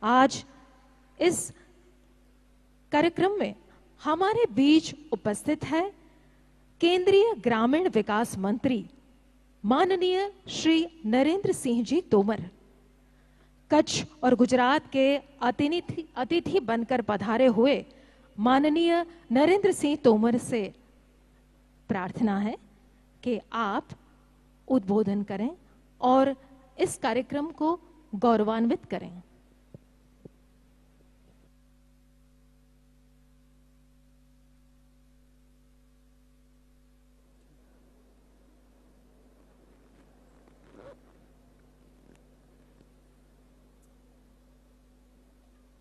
आज इस कार्यक्रम में हमारे बीच उपस्थित है केंद्रीय ग्रामीण विकास मंत्री माननीय श्री नरेंद्र सिंह जी तोमर। कच्छ और गुजरात के अतिथि बनकर पधारे हुए माननीय नरेंद्र सिंह तोमर से प्रार्थना है कि आप उद्बोधन करें और इस कार्यक्रम को गौरवान्वित करें।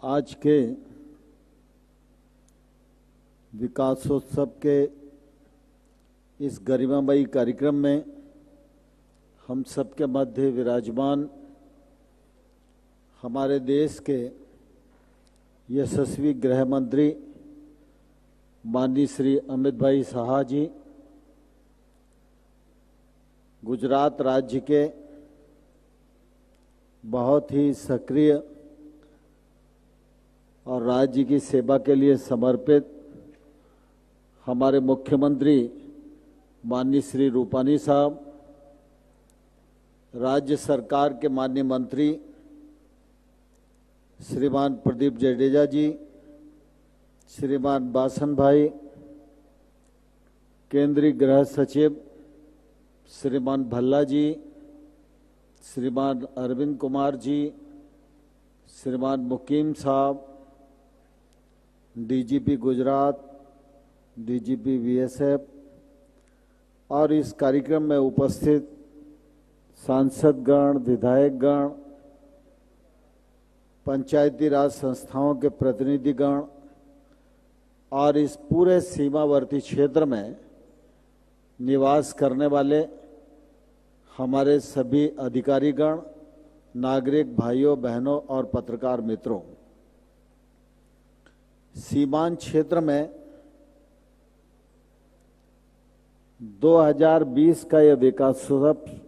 आज के विकासोत्सव के इस गरिमामयी कार्यक्रम में हम सबके मध्य विराजमान हमारे देश के यशस्वी गृह मंत्री माननीय श्री अमित भाई शाह जी, गुजरात राज्य के बहुत ही सक्रिय और राज्य की सेवा के लिए समर्पित हमारे मुख्यमंत्री माननीय श्री रूपानी साहब, राज्य सरकार के माननीय मंत्री श्रीमान प्रदीप जडेजा जी, श्रीमान बासन भाई, केंद्रीय गृह सचिव श्रीमान भल्ला जी, श्रीमान अरविंद कुमार जी, श्रीमान मुकीम साहब, डीजीपी गुजरात, डीजीपी वीएसएफ और इस कार्यक्रम में उपस्थित सांसदगण, विधायकगण, पंचायती राज संस्थाओं के प्रतिनिधिगण और इस पूरे सीमावर्ती क्षेत्र में निवास करने वाले हमारे सभी अधिकारीगण, नागरिक भाइयों बहनों और पत्रकार मित्रों, सीमांत क्षेत्र में 2020 का यह विकासोत्सव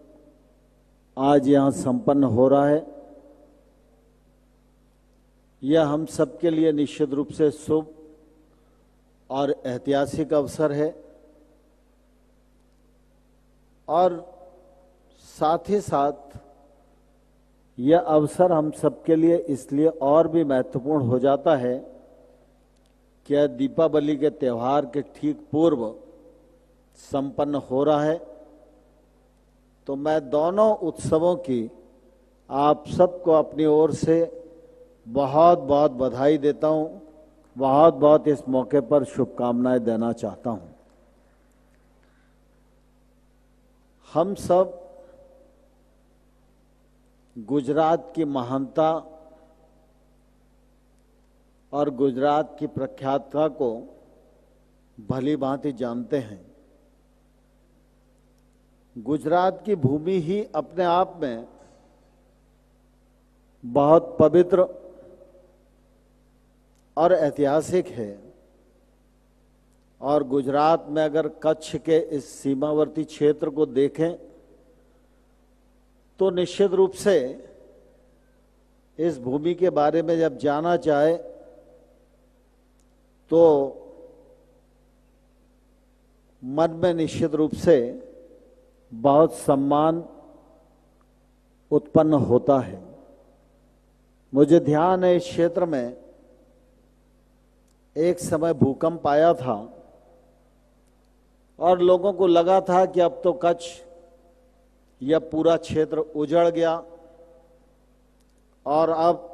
आज यहाँ संपन्न हो रहा है। यह हम सबके लिए निश्चित रूप से शुभ और ऐतिहासिक अवसर है और साथ ही साथ यह अवसर हम सबके लिए इसलिए और भी महत्वपूर्ण हो जाता है कि दीपावली के त्यौहार के ठीक पूर्व संपन्न हो रहा है। तो मैं दोनों उत्सवों की आप सबको अपनी ओर से बहुत बहुत बधाई देता हूं, बहुत बहुत इस मौके पर शुभकामनाएं देना चाहता हूं। हम सब गुजरात की महानता और गुजरात की प्रख्यातता को भली भांति जानते हैं। गुजरात की भूमि ही अपने आप में बहुत पवित्र और ऐतिहासिक है और गुजरात में अगर कच्छ के इस सीमावर्ती क्षेत्र को देखें तो निश्चित रूप से इस भूमि के बारे में जब जाना चाहे तो मन में निश्चित रूप से बहुत सम्मान उत्पन्न होता है। मुझे ध्यान है इस क्षेत्र में एक समय भूकंप आया था और लोगों को लगा था कि अब तो कच्छ यह पूरा क्षेत्र उजड़ गया और अब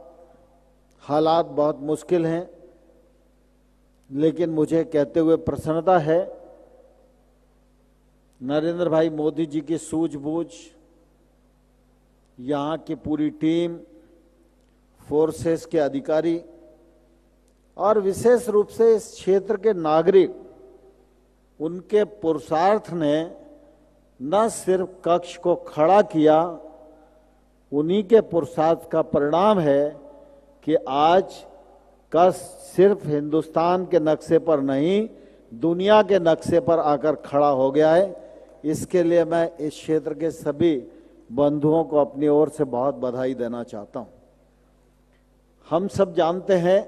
हालात बहुत मुश्किल हैं। लेकिन मुझे कहते हुए प्रसन्नता है नरेंद्र भाई मोदी जी की सूझबूझ, यहाँ की पूरी टीम, फोर्सेस के अधिकारी और विशेष रूप से इस क्षेत्र के नागरिक, उनके पुरुषार्थ ने न सिर्फ कच्छ को खड़ा किया, उन्हीं के पुरुषार्थ का परिणाम है कि आज कच्छ सिर्फ हिंदुस्तान के नक्शे पर नहीं, दुनिया के नक्शे पर आकर खड़ा हो गया है। इसके लिए मैं इस क्षेत्र के सभी बंधुओं को अपनी ओर से बहुत बधाई देना चाहता हूं। हम सब जानते हैं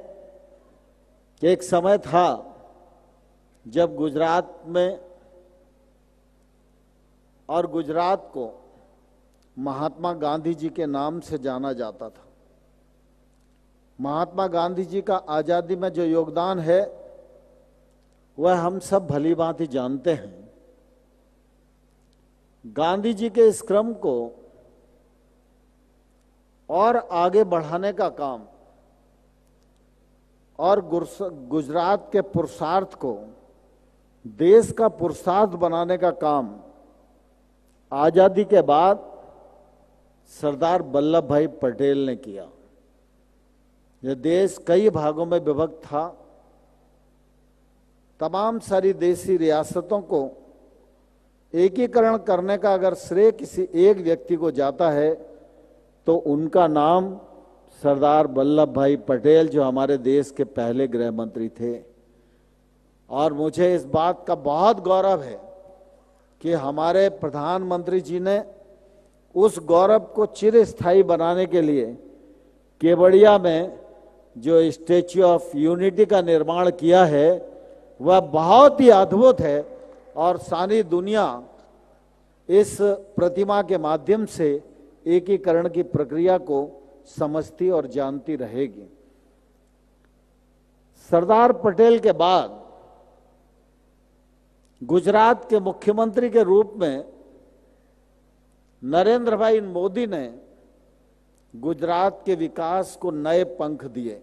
कि एक समय था जब गुजरात में और गुजरात को महात्मा गांधी जी के नाम से जाना जाता था। महात्मा गांधी जी का आजादी में जो योगदान है वह हम सब भली भांति जानते हैं। गांधी जी के इस क्रम को और आगे बढ़ाने का काम और गुजरात के पुरुषार्थ को देश का पुरुषार्थ बनाने का काम आजादी के बाद सरदार वल्लभ भाई पटेल ने किया। यह देश कई भागों में विभक्त था। तमाम सारी देशी रियासतों को एकीकरण करने का अगर श्रेय किसी एक व्यक्ति को जाता है तो उनका नाम सरदार वल्लभ भाई पटेल, जो हमारे देश के पहले गृह मंत्री थे। और मुझे इस बात का बहुत गौरव है कि हमारे प्रधानमंत्री जी ने उस गौरव को चिरस्थायी बनाने के लिए केवड़िया में जो स्टैच्यू ऑफ यूनिटी का निर्माण किया है वह बहुत ही अद्भुत है और सारी दुनिया इस प्रतिमा के माध्यम से एकीकरण की प्रक्रिया को समझती और जानती रहेगी। सरदार पटेल के बाद गुजरात के मुख्यमंत्री के रूप में नरेंद्र भाई मोदी ने गुजरात के विकास को नए पंख दिए।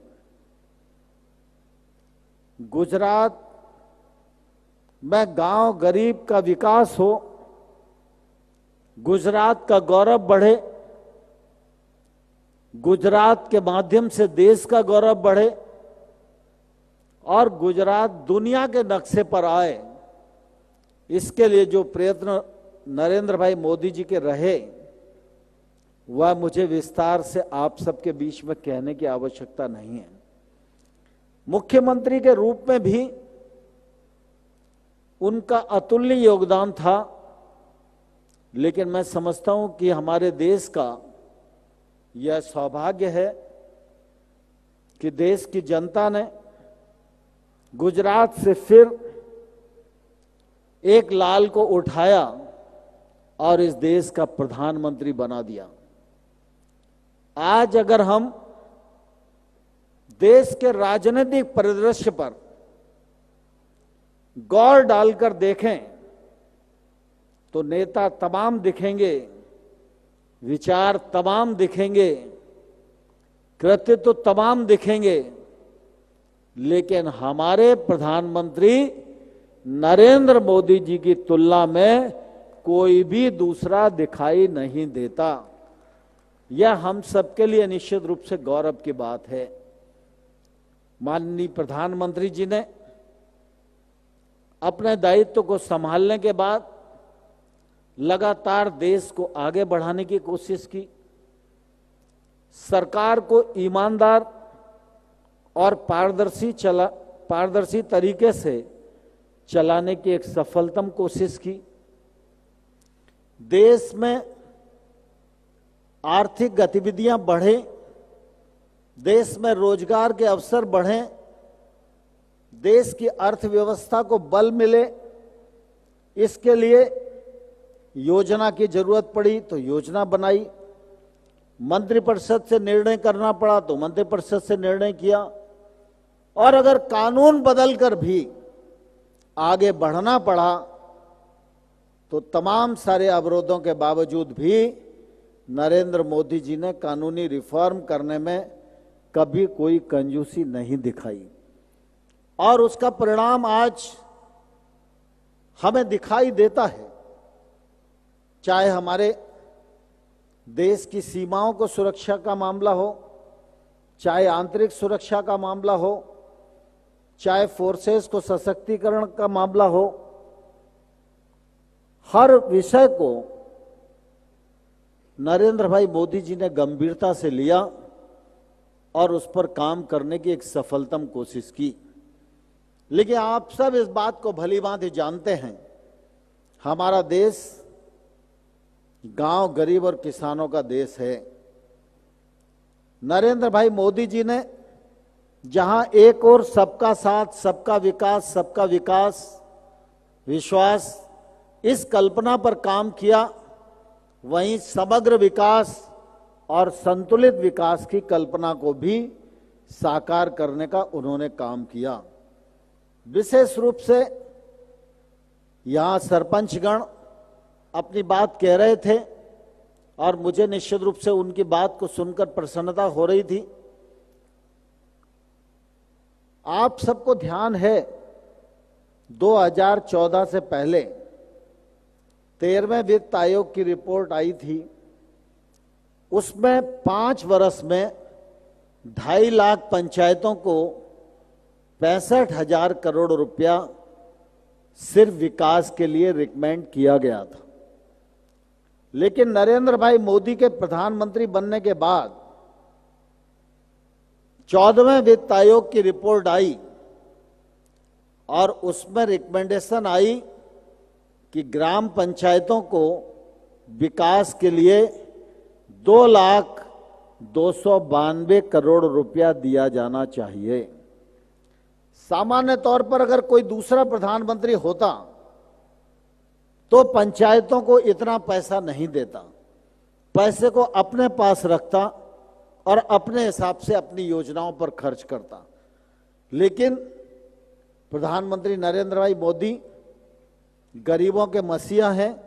गुजरात में गांव गरीब का विकास हो, गुजरात का गौरव बढ़े, गुजरात के माध्यम से देश का गौरव बढ़े और गुजरात दुनिया के नक्शे पर आए, इसके लिए जो प्रयत्न नरेंद्र भाई मोदी जी के रहे वह मुझे विस्तार से आप सबके बीच में कहने की आवश्यकता नहीं है। मुख्यमंत्री के रूप में भी उनका अतुल्य योगदान था, लेकिन मैं समझता हूं कि हमारे देश का यह सौभाग्य है कि देश की जनता ने गुजरात से फिर एक लाल को उठाया और इस देश का प्रधानमंत्री बना दिया। आज अगर हम देश के राजनीतिक परिदृश्य पर गौर डालकर देखें तो नेता तमाम दिखेंगे, विचार तमाम दिखेंगे, कृतित्व तो तमाम दिखेंगे, लेकिन हमारे प्रधानमंत्री नरेंद्र मोदी जी की तुलना में कोई भी दूसरा दिखाई नहीं देता। यह हम सबके लिए निश्चित रूप से गौरव की बात है। माननीय प्रधानमंत्री जी ने अपने दायित्व को संभालने के बाद लगातार देश को आगे बढ़ाने की कोशिश की। सरकार को ईमानदार और पारदर्शी तरीके से चलाने की एक सफलतम कोशिश की। देश में आर्थिक गतिविधियां बढ़े, देश में रोजगार के अवसर बढ़ें, देश की अर्थव्यवस्था को बल मिले, इसके लिए योजना की जरूरत पड़ी तो योजना बनाई, मंत्रिपरिषद से निर्णय करना पड़ा तो मंत्रिपरिषद से निर्णय किया, और अगर कानून बदलकर भी आगे बढ़ना पड़ा तो तमाम सारे अवरोधों के बावजूद भी नरेंद्र मोदी जी ने कानूनी रिफॉर्म करने में कभी कोई कंजूसी नहीं दिखाई और उसका परिणाम आज हमें दिखाई देता है। चाहे हमारे देश की सीमाओं को सुरक्षा का मामला हो, चाहे आंतरिक सुरक्षा का मामला हो, चाहे फोर्सेस को सशक्तिकरण का मामला हो, हर विषय को नरेंद्र भाई मोदी जी ने गंभीरता से लिया और उस पर काम करने की एक सफलतम कोशिश की। लेकिन आप सब इस बात को भली भांति जानते हैं, हमारा देश गांव गरीब और किसानों का देश है। नरेंद्र भाई मोदी जी ने जहां एक और सबका साथ, सबका विकास, विश्वास इस कल्पना पर काम किया, वहीं समग्र विकास और संतुलित विकास की कल्पना को भी साकार करने का उन्होंने काम किया। विशेष रूप से यहां सरपंचगण अपनी बात कह रहे थे और मुझे निश्चित रूप से उनकी बात को सुनकर प्रसन्नता हो रही थी। आप सबको ध्यान है 2014 से पहले 13वें वित्त आयोग की रिपोर्ट आई थी, उसमें 5 वर्ष में 2.5 लाख पंचायतों को 65,000 करोड़ रुपया सिर्फ विकास के लिए रिकमेंड किया गया था। लेकिन नरेंद्र भाई मोदी के प्रधानमंत्री बनने के बाद 14वें वित्त आयोग की रिपोर्ट आई और उसमें रिकमेंडेशन आई कि ग्राम पंचायतों को विकास के लिए 2,292 करोड़ रुपया दिया जाना चाहिए। सामान्य तौर पर अगर कोई दूसरा प्रधानमंत्री होता तो पंचायतों को इतना पैसा नहीं देता, पैसे को अपने पास रखता और अपने हिसाब से अपनी योजनाओं पर खर्च करता। लेकिन प्रधानमंत्री नरेंद्र भाई मोदी गरीबों के मसीहा हैं,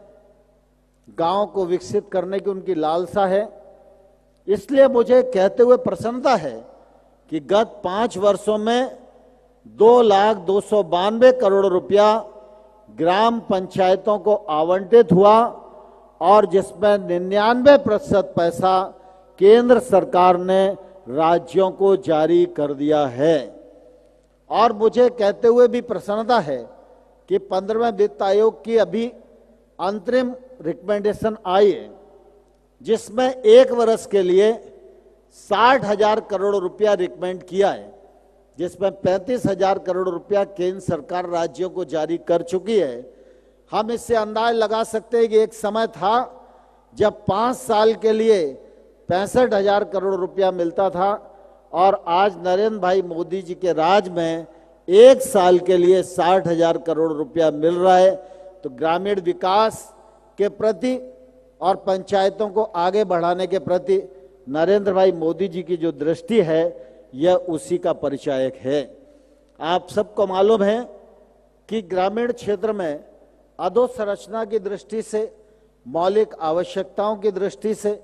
गांव को विकसित करने की उनकी लालसा है। इसलिए मुझे कहते हुए प्रसन्नता है कि गत 5 वर्षों में 2,292 करोड़ रुपया ग्राम पंचायतों को आवंटित हुआ और जिसमें 99% पैसा केंद्र सरकार ने राज्यों को जारी कर दिया है। और मुझे कहते हुए भी प्रसन्नता है कि 15वें वित्त आयोग की अभी अंतरिम रिकमेंडेशन आई है, जिसमें 1 वर्ष के लिए 60,000 करोड़ रुपया रिकमेंड किया है, जिसमें 35,000 करोड़ रुपया केंद्र सरकार राज्यों को जारी कर चुकी है। हम इससे अंदाज लगा सकते हैं कि एक समय था जब 5 साल के लिए 65,000 करोड़ रुपया मिलता था और आज नरेंद्र भाई मोदी जी के राज में 1 साल के लिए 60,000 करोड़ रुपया मिल रहा है। तो ग्रामीण विकास के प्रति और पंचायतों को आगे बढ़ाने के प्रति नरेंद्र भाई मोदी जी की जो दृष्टि है यह उसी का परिचायक है। आप सबको मालूम है कि ग्रामीण क्षेत्र में अधोसंरचना की दृष्टि से, मौलिक आवश्यकताओं की दृष्टि से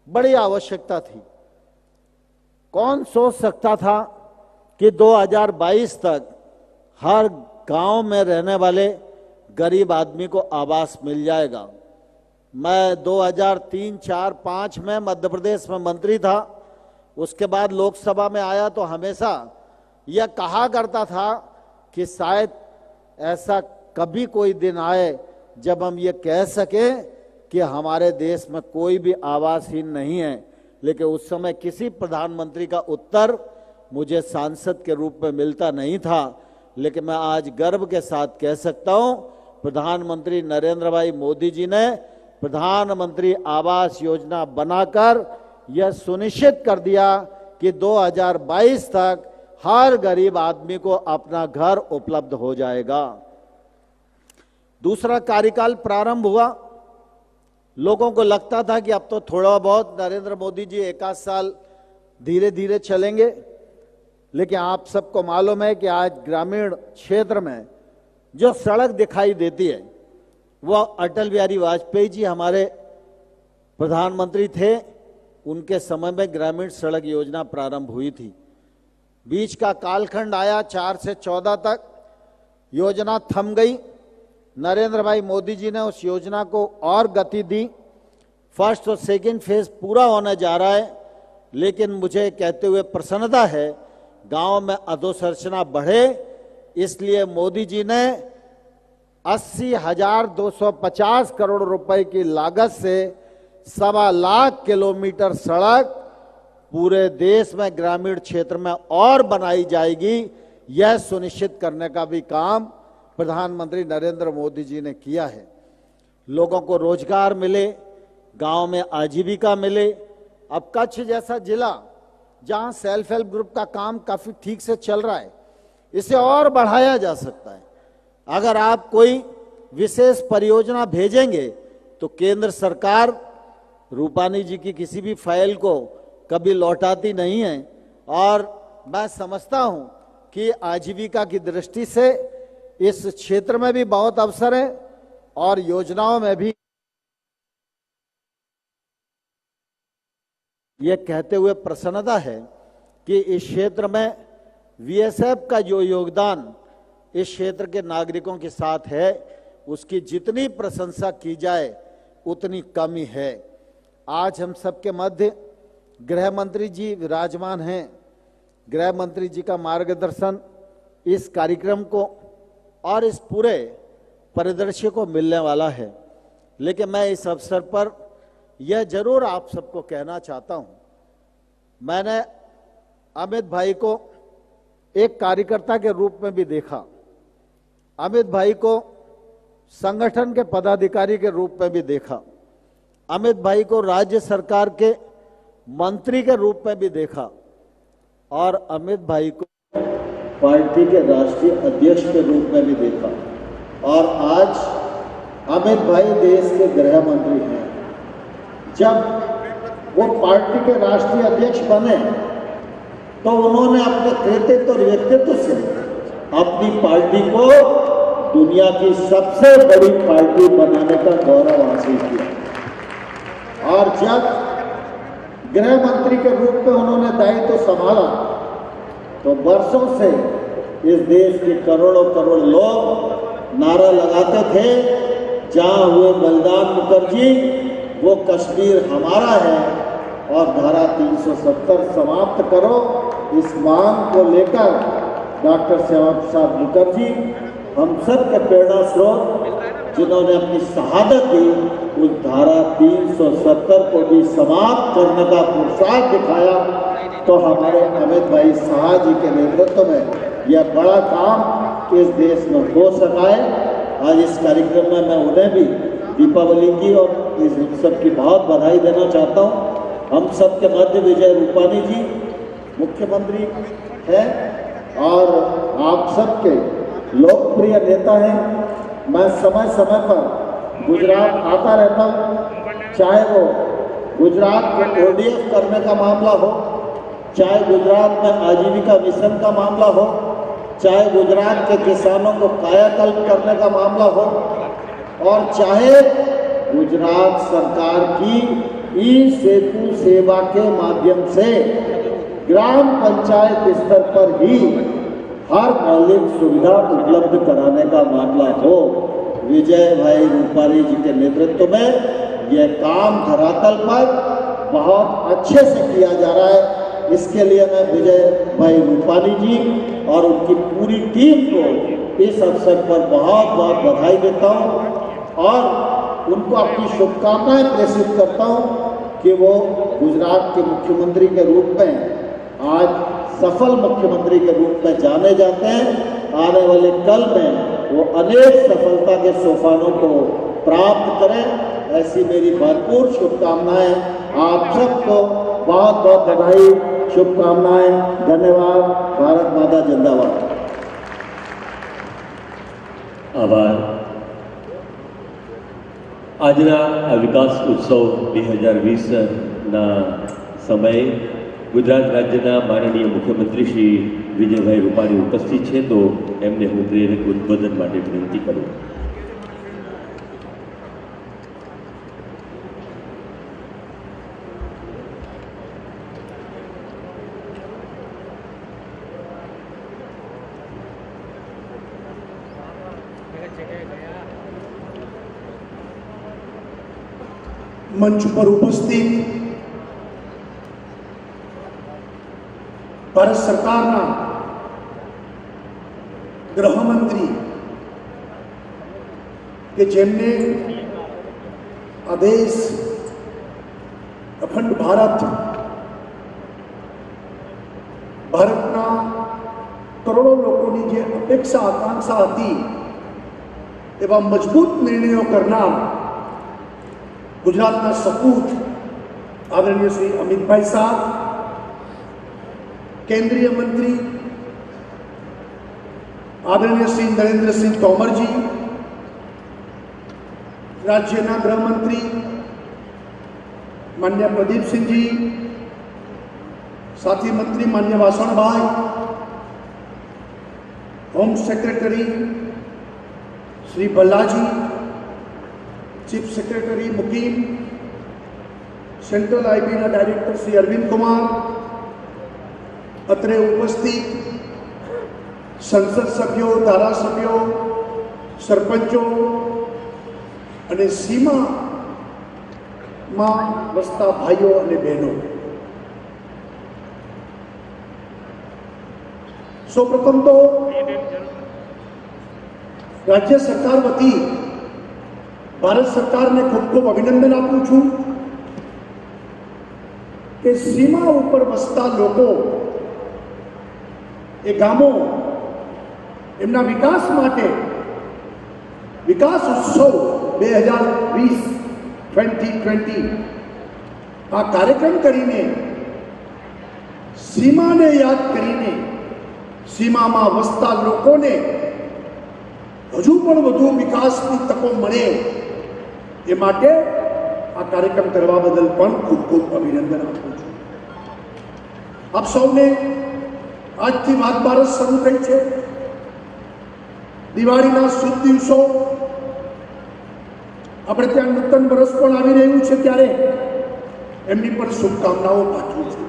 बड़ी आवश्यकता थी। कौन सोच सकता था कि 2022 तक हर गांव में रहने वाले गरीब आदमी को आवास मिल जाएगा। मैं 2003, 4, 5 में मध्य प्रदेश में मंत्री था, उसके बाद लोकसभा में आया तो हमेशा यह कहा करता था कि शायद ऐसा कभी कोई दिन आए जब हम ये कह सकें कि हमारे देश में कोई भी आवासहीन नहीं है। लेकिन उस समय किसी प्रधानमंत्री का उत्तर मुझे सांसद के रूप में मिलता नहीं था। लेकिन मैं आज गर्व के साथ कह सकता हूं, प्रधानमंत्री नरेंद्र भाई मोदी जी ने प्रधानमंत्री आवास योजना बनाकर यह सुनिश्चित कर दिया कि 2022 तक हर गरीब आदमी को अपना घर उपलब्ध हो जाएगा। दूसरा कार्यकाल प्रारंभ हुआ, लोगों को लगता था कि अब तो थोड़ा बहुत नरेंद्र मोदी जी 1 साल धीरे धीरे चलेंगे। लेकिन आप सबको मालूम है कि आज ग्रामीण क्षेत्र में जो सड़क दिखाई देती है वह अटल बिहारी वाजपेयी जी हमारे प्रधानमंत्री थे, उनके समय में ग्रामीण सड़क योजना प्रारंभ हुई थी। बीच का कालखंड आया 4 से 14 तक, योजना थम गई। नरेंद्र भाई मोदी जी ने उस योजना को और गति दी। फर्स्ट और सेकंड फेज पूरा होने जा रहा है। लेकिन मुझे कहते हुए प्रसन्नता है, गांव में अधोसंरचना बढ़े, इसलिए मोदी जी ने 80,250 करोड़ रुपए की लागत से 1.25 लाख किलोमीटर सड़क पूरे देश में ग्रामीण क्षेत्र में और बनाई जाएगी। यह सुनिश्चित करने का भी काम प्रधानमंत्री नरेंद्र मोदी जी ने किया है। लोगों को रोजगार मिले, गांव में आजीविका मिले। अब कच्छ जैसा जिला जहां सेल्फ हेल्प ग्रुप का काम काफी ठीक से चल रहा है, इसे और बढ़ाया जा सकता है। अगर आप कोई विशेष परियोजना भेजेंगे तो केंद्र सरकार रूपानी जी की किसी भी फाइल को कभी लौटाती नहीं है, और मैं समझता हूं कि आजीविका की दृष्टि से इस क्षेत्र में भी बहुत अवसर है और योजनाओं में भी। यह कहते हुए प्रसन्नता है कि इस क्षेत्र में बीएसएफ का जो योगदान इस क्षेत्र के नागरिकों के साथ है, उसकी जितनी प्रशंसा की जाए उतनी कम ही है। आज हम सबके मध्य गृह मंत्री जी विराजमान हैं। गृह मंत्री जी का मार्गदर्शन इस कार्यक्रम को और इस पूरे परिदृश्य को मिलने वाला है। लेकिन मैं इस अवसर पर यह जरूर आप सबको कहना चाहता हूं, मैंने अमित भाई को एक कार्यकर्ता के रूप में भी देखा, अमित भाई को संगठन के पदाधिकारी के रूप में भी देखा, अमित भाई को राज्य सरकार के मंत्री के रूप में भी देखा, और अमित भाई को पार्टी के राष्ट्रीय अध्यक्ष के रूप में भी देखा, और आज अमित भाई देश के गृह मंत्री हैं। जब वो पार्टी के राष्ट्रीय अध्यक्ष बने तो उन्होंने अपने कृतित्व और व्यक्तित्व से अपनी पार्टी को दुनिया की सबसे बड़ी पार्टी बनाने का गौरव हासिल किया, और जब गृह मंत्री के रूप में उन्होंने दायित्व संभाला तो वर्षों से इस देश के करोड़ों करोड़ लोग नारा लगाते थे, जहां हुए बलिदान मुखर्जी वो कश्मीर हमारा है, और धारा 370 समाप्त करो। इस मांग को लेकर डॉक्टर श्यामा प्रसाद मुखर्जी हम सब के प्रेरणा स्रोत, जिन्होंने अपनी शहादत दी, उस धारा 370 को भी समाप्त करने का पुरुषार्थ दिखाया। तो हमारे अमित भाई शाह जी के नेतृत्व में यह बड़ा काम इस देश में हो सका है। आज इस कार्यक्रम में मैं उन्हें भी दीपावली की और इस उत्सव की बहुत बधाई देना चाहता हूँ। हम सब के मध्य विजय रूपानी जी मुख्यमंत्री हैं और आप सबके लोकप्रिय नेता हैं। मैं समय समय पर गुजरात आता रहता हूँ, चाहे वो गुजरात को ओडीएफ करने का मामला हो, चाहे गुजरात में आजीविका मिशन का मामला हो, चाहे गुजरात के किसानों को कायाकल्प करने का मामला हो, और चाहे गुजरात सरकार की ई सेतु सेवा के माध्यम से ग्राम पंचायत स्तर पर ही हर मौलिक सुविधा उपलब्ध कराने का मामला हो, विजय भाई रूपानी जी के नेतृत्व में यह काम धरातल पर बहुत अच्छे से किया जा रहा है। इसके लिए मैं विजय भाई रूपानी जी और उनकी पूरी टीम को इस अवसर पर बहुत बहुत बधाई देता हूं और उनको अपनी शुभकामनाएं प्रेषित करता हूं कि वो गुजरात के मुख्यमंत्री के रूप में आज सफल मुख्यमंत्री के रूप में जाने जाते हैं। आने वाले कल में वो अनेक सफलता के सोपानों को प्राप्त करें, ऐसी मेरी भरपूर शुभकामनाएं। आप सबको बहुत बहुत बधाई, शुभकामनाएं। धन्यवाद। भारत माता जिंदाबाद। आभार। આજના આ વિકાસ ઉત્સવ 2020ના સમયે ગુજરાત રાજ્યના માનનીય મુખ્યમંત્રી શ્રી વિજયભાઈ રૂપાણી ઉપસ્થિત છે, તો એમને હું પ્રેરક ઉદ્બોધન માટે વિનંતી કરું। मंच पर उपस्थित भारत सरकारना गृहमंत्री के जेमने आ देश अखंड भारतना करोड़ों लोगों की अपेक्षा आकांक्षा थी एवं मजबूत निर्णयों करना गुजरातना सपूत आदरणीय श्री अमित भाई साहब केंद्रीय मंत्री आदरणीय श्री नरेंद्र सिंह तोमर जी, राज्यના गृहमंत्री मान्य प्रदीप सिंह जी, साथी मंत्री मान्य वासण भाई, home secretary Shri Bhallaji, chief secretary Mukim, central IB ना डायरेक्टर श्री अरविंद कुमार, અત્રે ઉપસ્થિત સંસદ સભ્યો, ધારાસભ્યો, સરપંચો અને સીમામાં વસતા ભાઈઓ અને બહેનો, સૌપ્રથમ તો રાજ્ય સરકાર વતી ભારત સરકારને ખૂબ ખૂબ અભિનંદન આપું છું કે સીમા ઉપર વસતા લોકો એ ગામો એમના વિકાસ માટે વિકાસ ઉત્સવ 2020 આ કાર્યક્રમ કરીને સીમાને યાદ કરીને સીમામાં વસતા લોકોને હજુ પણ વધુ વિકાસની તકો મળે એ માટે આ કાર્યક્રમ કરવા બદલ પણ ખૂબ ખૂબ અભિનંદન આપું છું. આપ સૌને આજથી વાત બારસ શરૂ થઈ છે. દિવાળીના શુભ દિવસો, આપણે ત્યાં નૂતન વર્ષ પણ આવી રહ્યું છે, ત્યારે એમની પણ શુભકામનાઓ પાઠવું છું.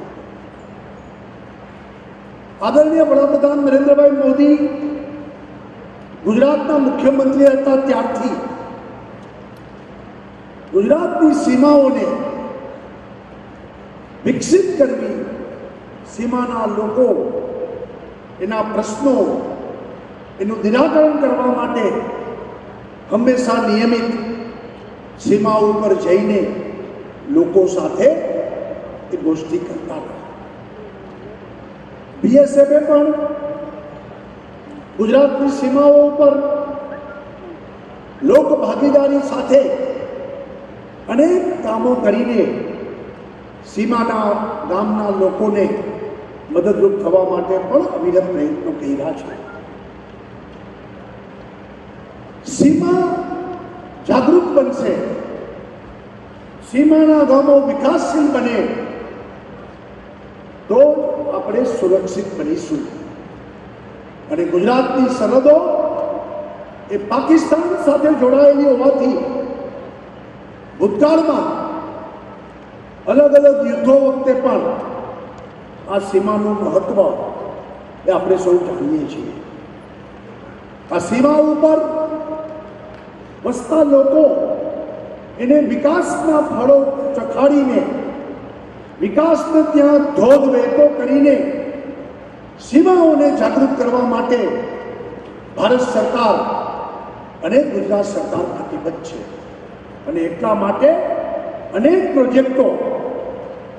આદરણીય વડાપ્રધાન નરેન્દ્રભાઈ મોદી ગુજરાતના મુખ્યમંત્રી હતા ત્યારથી ગુજરાતની સીમાઓને વિકસિત કરવી, સીમાના લોકો એના પ્રશ્નો એનું નિરાકરણ કરવા માટે હંમેશા નિયમિત સીમા ઉપર જઈને લોકો સાથે એ ગોષ્ઠી કરતા હતા. બીએસએફે પણ ગુજરાતની સીમાઓ ઉપર લોક ભાગીદારી સાથે અનેક કામો કરીને સીમાના ગામના લોકોને મદદરૂપ થવા માટે પણ અવિરત પ્રયત્નો કર્યા છે. સીમા જાગૃત બનશે, સીમાના ગામો વિકાસશીલ બને તો આપણે સુરક્ષિત બનીશું. અને ગુજરાતની સરહદો એ પાકિસ્તાન સાથે જોડાયેલી હોવાથી ભૂતકાળમાં અલગ અલગ યુદ્ધો વખતે પણ આ સીમાનું મહત્વ એ આપણે સૌ જાણીએ છીએ. આ સીમા ઉપર વસતા લોકો એને વિકાસના ફળો ચખાડીને, વિકાસને ત્યાં ધોધ વહેતો કરીને સીમાઓને જાગૃત કરવા માટે ભારત સરકાર અને ગુજરાત સરકાર પ્રતિબદ્ધ છે. અને એટલા માટે અનેક પ્રોજેક્ટો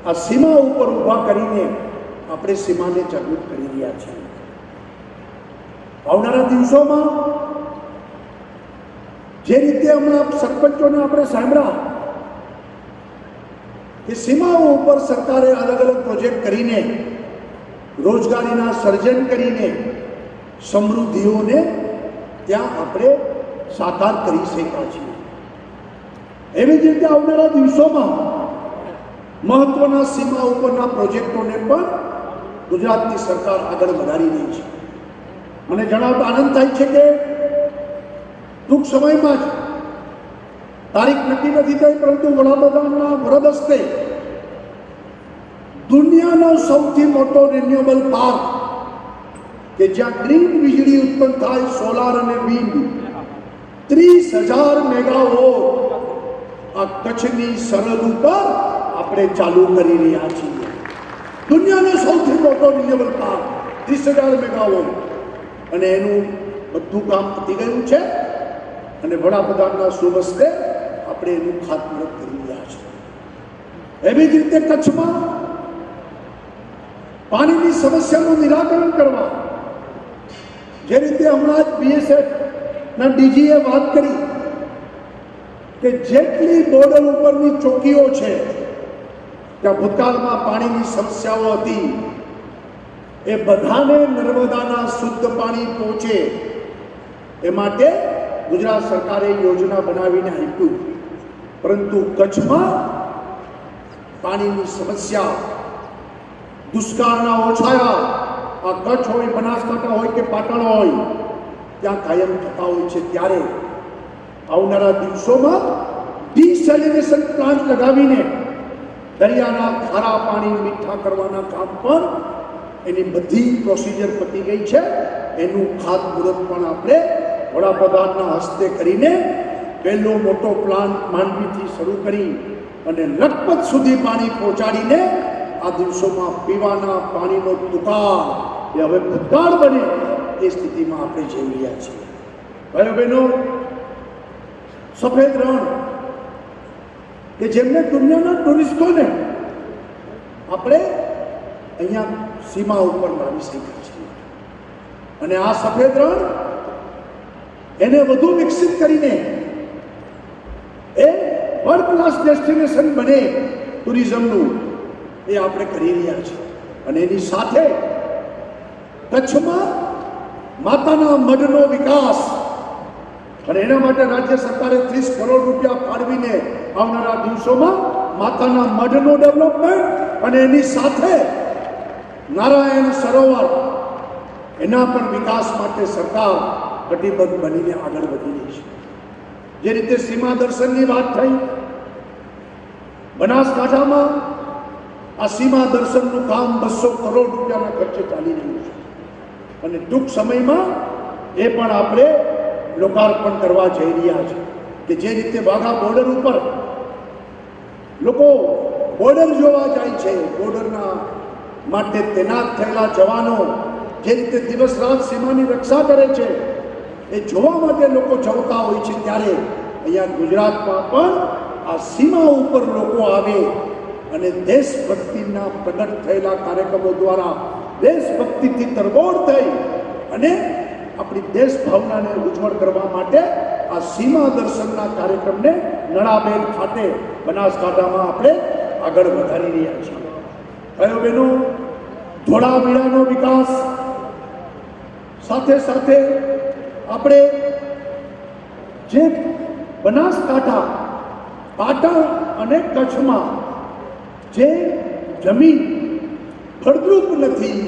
આ સીમા ઉપર ઊભા કરીને આપણે સીમાને જાગૃત કરી રહ્યા છીએ. આવનારા દિવસોમાં જે રીતે હમણાં સરપંચોને આપણે સાંભળ્યા કે સીમાઓ ઉપર સરકારે અલગ અલગ પ્રોજેક્ટ કરીને રોજગારીના સર્જન કરીને સમૃદ્ધિઓને ત્યાં આપણે સાકાર કરી શક્યા છીએ. એવી જ રીતે આવનારા દિવસોમાં મહત્વના સીમા ઉપરના પ્રોજેક્ટોને પણ ગુજરાતની સરકાર આગળ વધારી રહી છે. મને જણાવતા આનંદ થાય છે કે ટૂંક સમયમાં જ, તારીખ નક્કી નથી થઈ, પરંતુ વડાપ્રધાનના વરદ હસ્તે દુનિયાનો સૌથી મોટો રિન્યુએબલ પાર્ક કે જ્યાં ગ્રીન વીજળી ઉત્પન્ન થાય, સોલાર અને વિન્ડ, 30,000 મેગાવોટ આ કચ્છની સરહદ ઉપર આપણે ચાલુ કરી રહ્યા છીએ. દુનિયાનો સૌથી મોટો રિન્યુએબલ પાર્ક 30,000 મેગાવોટ, અને એનું બધું કામ પતી ગયું છે અને વડાપ્રધાનના શુભ હસ્તે આપણે એનું ખાતમુહૂર્ત કરી રહ્યા છીએ. એવી જ રીતે કચ્છમાં પાણીની સમસ્યાનું નિરાકરણ કરવા, જે રીતે હમણાં જ બીએસએફના ડીજીએ વાત કરી કે જેટલી બોર્ડર ઉપરની ચોકીઓ છે ત્યાં ભૂતકાળમાં પાણીની સમસ્યાઓ હતી, એ બધાને નર્મદાના શુદ્ધ પાણી પહોંચે એ માટે ગુજરાત સરકારે યોજના બનાવીને આપ્યું. પરંતુ કચ્છમાં પાણીની સમસ્યા, દુષ્કાળના ઓછાયા, આ કચ્છ હોય, બનાસકાંઠા હોય કે પાટણ હોય, ત્યાં કાયમ થતા હોય છે. ત્યારે આવનારા દિવસોમાં ડિસેલિનેશન પ્લાન્ટ લગાવીને દરિયાના ખારા પાણી મીઠા કરવાના કામ પણ એની બધી પ્રોસિજર પતી ગઈ છે. એનું ખાતમુહૂર્ત પણ આપણે વડાપ્રધાનના હસ્તે કરીને પહેલો મોટો પ્લાન્ટ માંડવીથી શરૂ કરી અને લખપત સુધી પાણી પહોંચાડીને આ દિવસોમાં પીવાના પાણીનો દુકાળ એ હવે ભૂતકાળ બને એ સ્થિતિમાં આપણે જઈ રહ્યા છીએ. ભાઈઓ બહેનો, સફેદ રણ કે જેમને દુનિયાના ટુરિસ્ટોને આપણે અહીંયા સીમા ઉપર લાવી શક્યા છીએ. અને આ સફેદ રણ એને વધુ વિકસિત કરીને એ વર્લ્ડ ક્લાસ ડેસ્ટિનેશન બને ટુરિઝમનું, એ આપણે કરી રહ્યા છીએ. અને એની સાથે કચ્છમાં માતાના મઢનો વિકાસ, અને એના માટે રાજ્ય સરકારે 30 કરોડ રૂપિયા ફાળવીને આવનારા દિવસોમાં માતાના મઢનો ડેવલપમેન્ટ અને એની સાથે નારાયણ સરોવર એના પણ વિકાસ માટે સરકાર કટિબદ્ધ બનીને આગળ વધી રહી છે. જે રીતે સીમા દર્શનની વાત થઈ, બનાસકાંઠામાં આ સીમા દર્શનનું કામ 200 કરોડ રૂપિયાના ખર્ચે ચાલી રહ્યું છે. અને ટૂંક સમયમાં એ પણ આપણે લોકાર્પણ કરવા જઈ રહ્યા છે. કે જે રીતે વાઘા બોર્ડર ઉપર લોકો બોર્ડર જોવા જાય છે, બોર્ડરના માટે તૈનાત થયેલા જવાનો જે રીતે દિવસ રાત સીમાની રક્ષા કરે છે, એ જોવા માટે લોકો જતા હોય છે. ત્યારે અહીંયા ગુજરાતમાં પણ આ સીમા ઉપર લોકો આવે અને દેશભક્તિના પ્રગટ થયેલા કાર્યક્રમો દ્વારા દેશભક્તિથી તરબોળ થઈ અને આપણી દેશ ભાવનાને ઉજ્જવળ કરવા માટે આ સીમા દર્શનના કાર્યક્રમને નળાબેન ખાતે બનાસકાંઠામાં આપણે આગળ વધારી રહ્યા છીએ. ભાઈઓ બહેનો, ધોળાવીરાનો વિકાસ સાથે સાથે આપણે જે બનાસકાંઠા, પાટણ અને કચ્છમાં જે જમીન ફળદ્રુપ નથી,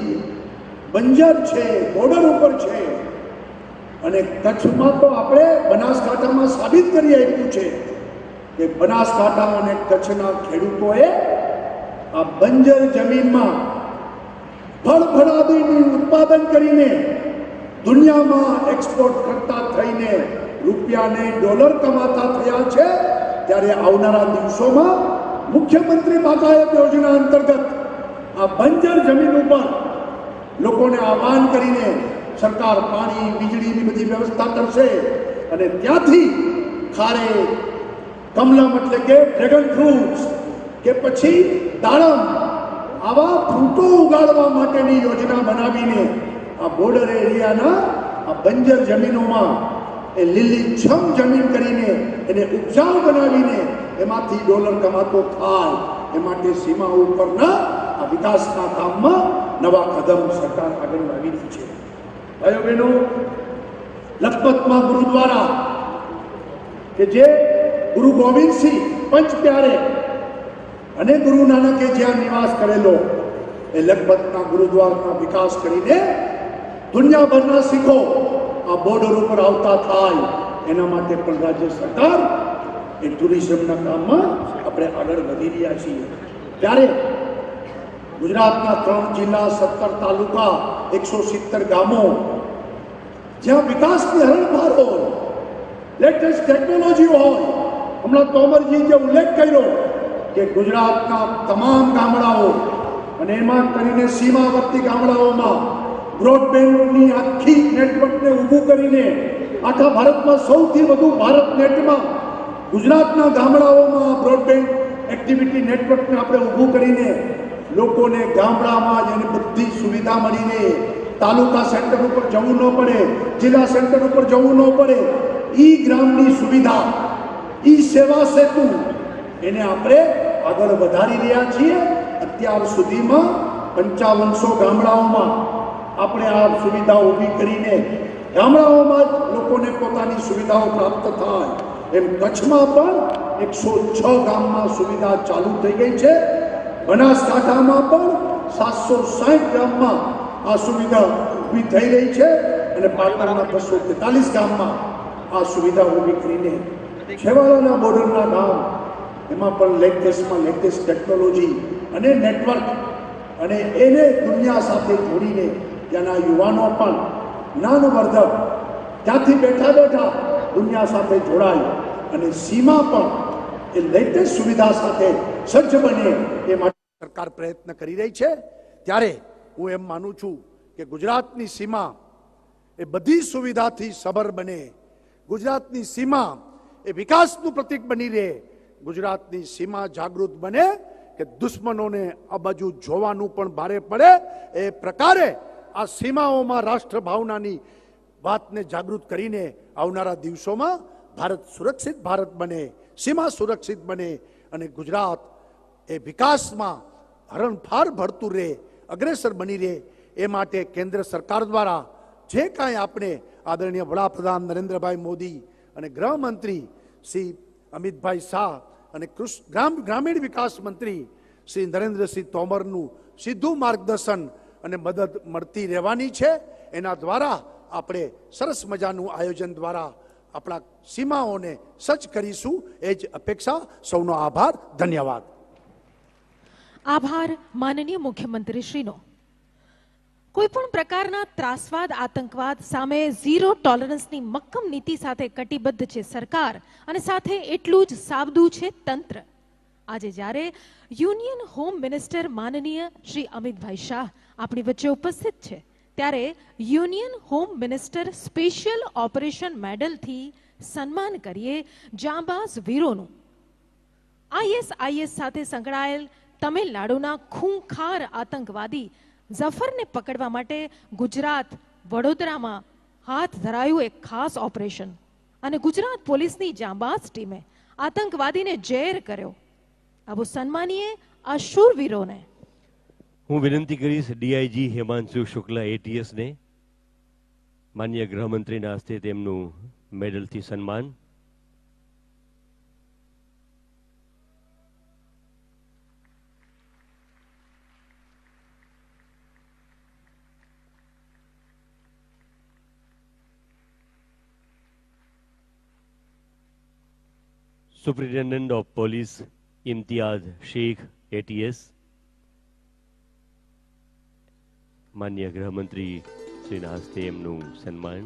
બંજર છે, બોર્ડર ઉપર છે, અને કચ્છમાં તો આપણે બનાસકાંઠામાં સાબિત કરી આપ્યું છે કે બનાસકાંઠા અને કચ્છના ખેડૂતોએ આ બંજર જમીનમાં ફળફળાદીનું ઉત્પાદન કરીને દુનિયામાં એક્સપોર્ટ કરતા થઈને રૂપિયાને ડોલર કમાતા થયા છે. ત્યારે આવનારા દિવસોમાં મુખ્યમંત્રી બાગાયત યોજના અંતર્ગત આ બંજર જમીન ઉપર લોકોને આહ્વાન કરીને સરકાર પાણી, વીજળીની બધી વ્યવસ્થા કરશે અને ત્યાંથી ખારે, કમલમ એટલે કે ડ્રેગન ફ્રૂટ્સ કે પછી દાડમ, આવા ફ્રૂટો ઉગાડવા માટેની યોજના બનાવીને આ બોર્ડર એરિયાના આ બંજર જમીનોમાં એ લીલીછમ જમીન કરીને એને ઉપજાઉ બનાવીને એમાંથી ડોલર કમાતો થાય એ માટે સીમા ઉપરના આ વિકાસના કામમાં નવા કદમ સરકાર આગળ લાવી રહી છે. ભાઈઓ બહેનો, લખપતમાં ગુરુદ્વારા કે જે ગુરુ ગોવિંદસિંહ પંચ પ્યારે અને ગુરુ નાનકે જ્યાં નિવાસ કરેલો, એ લખપતના ગુરુદ્વારાનો વિકાસ કરીને દુનિયાભરના શીખો આ બોર્ડર ઉપર આવતા થાય એના માટે પણ રાજ્ય સરકાર એ ટુરિઝમના કામમાં આપણે આગળ વધી રહ્યા છીએ. ત્યારે ગુજરાતના 3 જિલ્લા, 17 તાલુકા, 170 ગામો જ્યાં વિકાસની હરણફાળ હોય, લેટેસ્ટ ટેકનોલોજી હોય, હમણાં તોમરજી જે ઉલ્લેખ કર્યો કે ગુજરાતના તમામ ગામડાઓ અને એમાં કરીને સીમાવર્તી ગામડાઓમાં બ્રોડબેન્ડની આખી નેટવર્કને ઊભું કરીને આખા ભારતમાં સૌથી વધુ ભારત નેટમાં ગુજરાતના ગામડાઓમાં બ્રોડબેન્ડ એક્ટિવિટી નેટવર્કને આપણે ઊભું કરીને લોકોને ગામડામાં જ એની બધી સુવિધા મળીને તાલુકા સેન્ટર ઉપર જવું ન પડે, જિલ્લા સેન્ટર ઉપર જવું ન પડે, ઈ ગ્રામની સુવિધા, ઈ સેવા સેતુ એને આપણે આગળ વધારી રહ્યા છીએ. અત્યાર સુધીમાં 5500 ગામડાઓમાં આપણે આ સુવિધા ઊભી કરીને ગામડાઓમાં જ લોકોને પોતાની સુવિધાઓ પ્રાપ્ત થાય એમ કચ્છમાં પણ 106 ગામમાં સુવિધા ચાલુ થઈ ગઈ છે. બનાસકાંઠામાં પણ 760 ગામમાં આ સુવિધા ઊભી થઈ રહી છે અને પાટણના 243 ગામમાં આ સુવિધા ઊભી કરીને છેવાડાના બોર્ડરના ગામ એમાં પણ લેટેસ્ટ ટેકનોલોજી અને નેટવર્ક અને એને દુનિયા સાથે જોડીને ત્યાંના યુવાનો પણ જ્ઞાનવર્ધક ત્યાંથી બેઠા બેઠા દુનિયા સાથે જોડાય અને સીમા પણ એ લેટેસ્ટ સુવિધા સાથે સજ્જ બને એ માટે સરકાર પ્રયત્ન કરી રહી છે. ત્યારે હું એમ માનું છું કે ગુજરાતની સીમા એ બધી સુવિધાથી સભર બને, ગુજરાતની સીમા એ વિકાસનું પ્રતીક બની રહે, ગુજરાતની સીમા જાગૃત બને કે દુશ્મનોને આ બાજુ જોવાનું પણ ભારે પડે. એ પ્રકારે આ સીમાઓમાં રાષ્ટ્ર ભાવનાની વાતને જાગૃત કરીને આવનારા દિવસોમાં ભારત સુરક્ષિત ભારત બને, સીમા સુરક્ષિત બને અને ગુજરાત એ વિકાસમાં હરણફાળ ભરતું રહે, અગ્રેસર બની રહે. એ માટે કેન્દ્ર સરકાર દ્વારા જે કાંઈ આપણે આદરણીય વડાપ્રધાન નરેન્દ્રભાઈ મોદી અને ગૃહમંત્રી શ્રી અમિતભાઈ શાહ અને ગ્રામીણ વિકાસ મંત્રી શ્રી નરેન્દ્રસિંહ તોમરનું સીધું માર્ગદર્શન અને મદદ મળતી રહેવાની છે. એના દ્વારા આપણે સરસ મજાનું આયોજન દ્વારા આપણા સીમાઓને સજ્જ કરીશું. એ જ અપેક્ષા. સૌનો આભાર. ધન્યવાદ. આભાર માનનીય મુખ્યમંત્રીશ્રીનો. કોઈ પણ પ્રકારના ત્રાસવાદ, આતંકવાદ સામે ઝીરો ટોલરન્સની મક્કમ નીતિ સાથે કટિબદ્ધ છે સરકાર અને સાથે એટલું જ સાવધું છે તંત્ર. આજે જ્યારે યુનિયન હોમ મિનિસ્ટર માનનીય શ્રી અમિતભાઈ શાહ આપણી વચ્ચે ઉપસ્થિત છે ત્યારે union home minister special operation મેડલથી સન્માન કરીએ જાંબાઝ વીરોનું. ISIS સાથે સંકળાયેલ તમિલનાડુના ખૂંખાર આતંકવાદી ઝફરને પકડવા માટે ગુજરાત વડોદરામાં હાથ ધરાયું એક ખાસ ઓપરેશન અને ગુજરાત પોલીસની જાંબાઝ ટીમે આતંકવાદીને જેર કર્યો. આવું સન્માનીએ આ શૂરવીરોને. હું વિનંતી કરીશ ડીઆઈજી હેમાંશુ શુક્લા ATS ને માનનીય ગૃહમંત્રીના હસ્તે તેમનું મેડલથી સન્માન. Superintendent of police Imtiaz Shaikh ATS, માનનીય ગૃહમંત્રી શ્રીના હસ્તે એમનું સન્માન.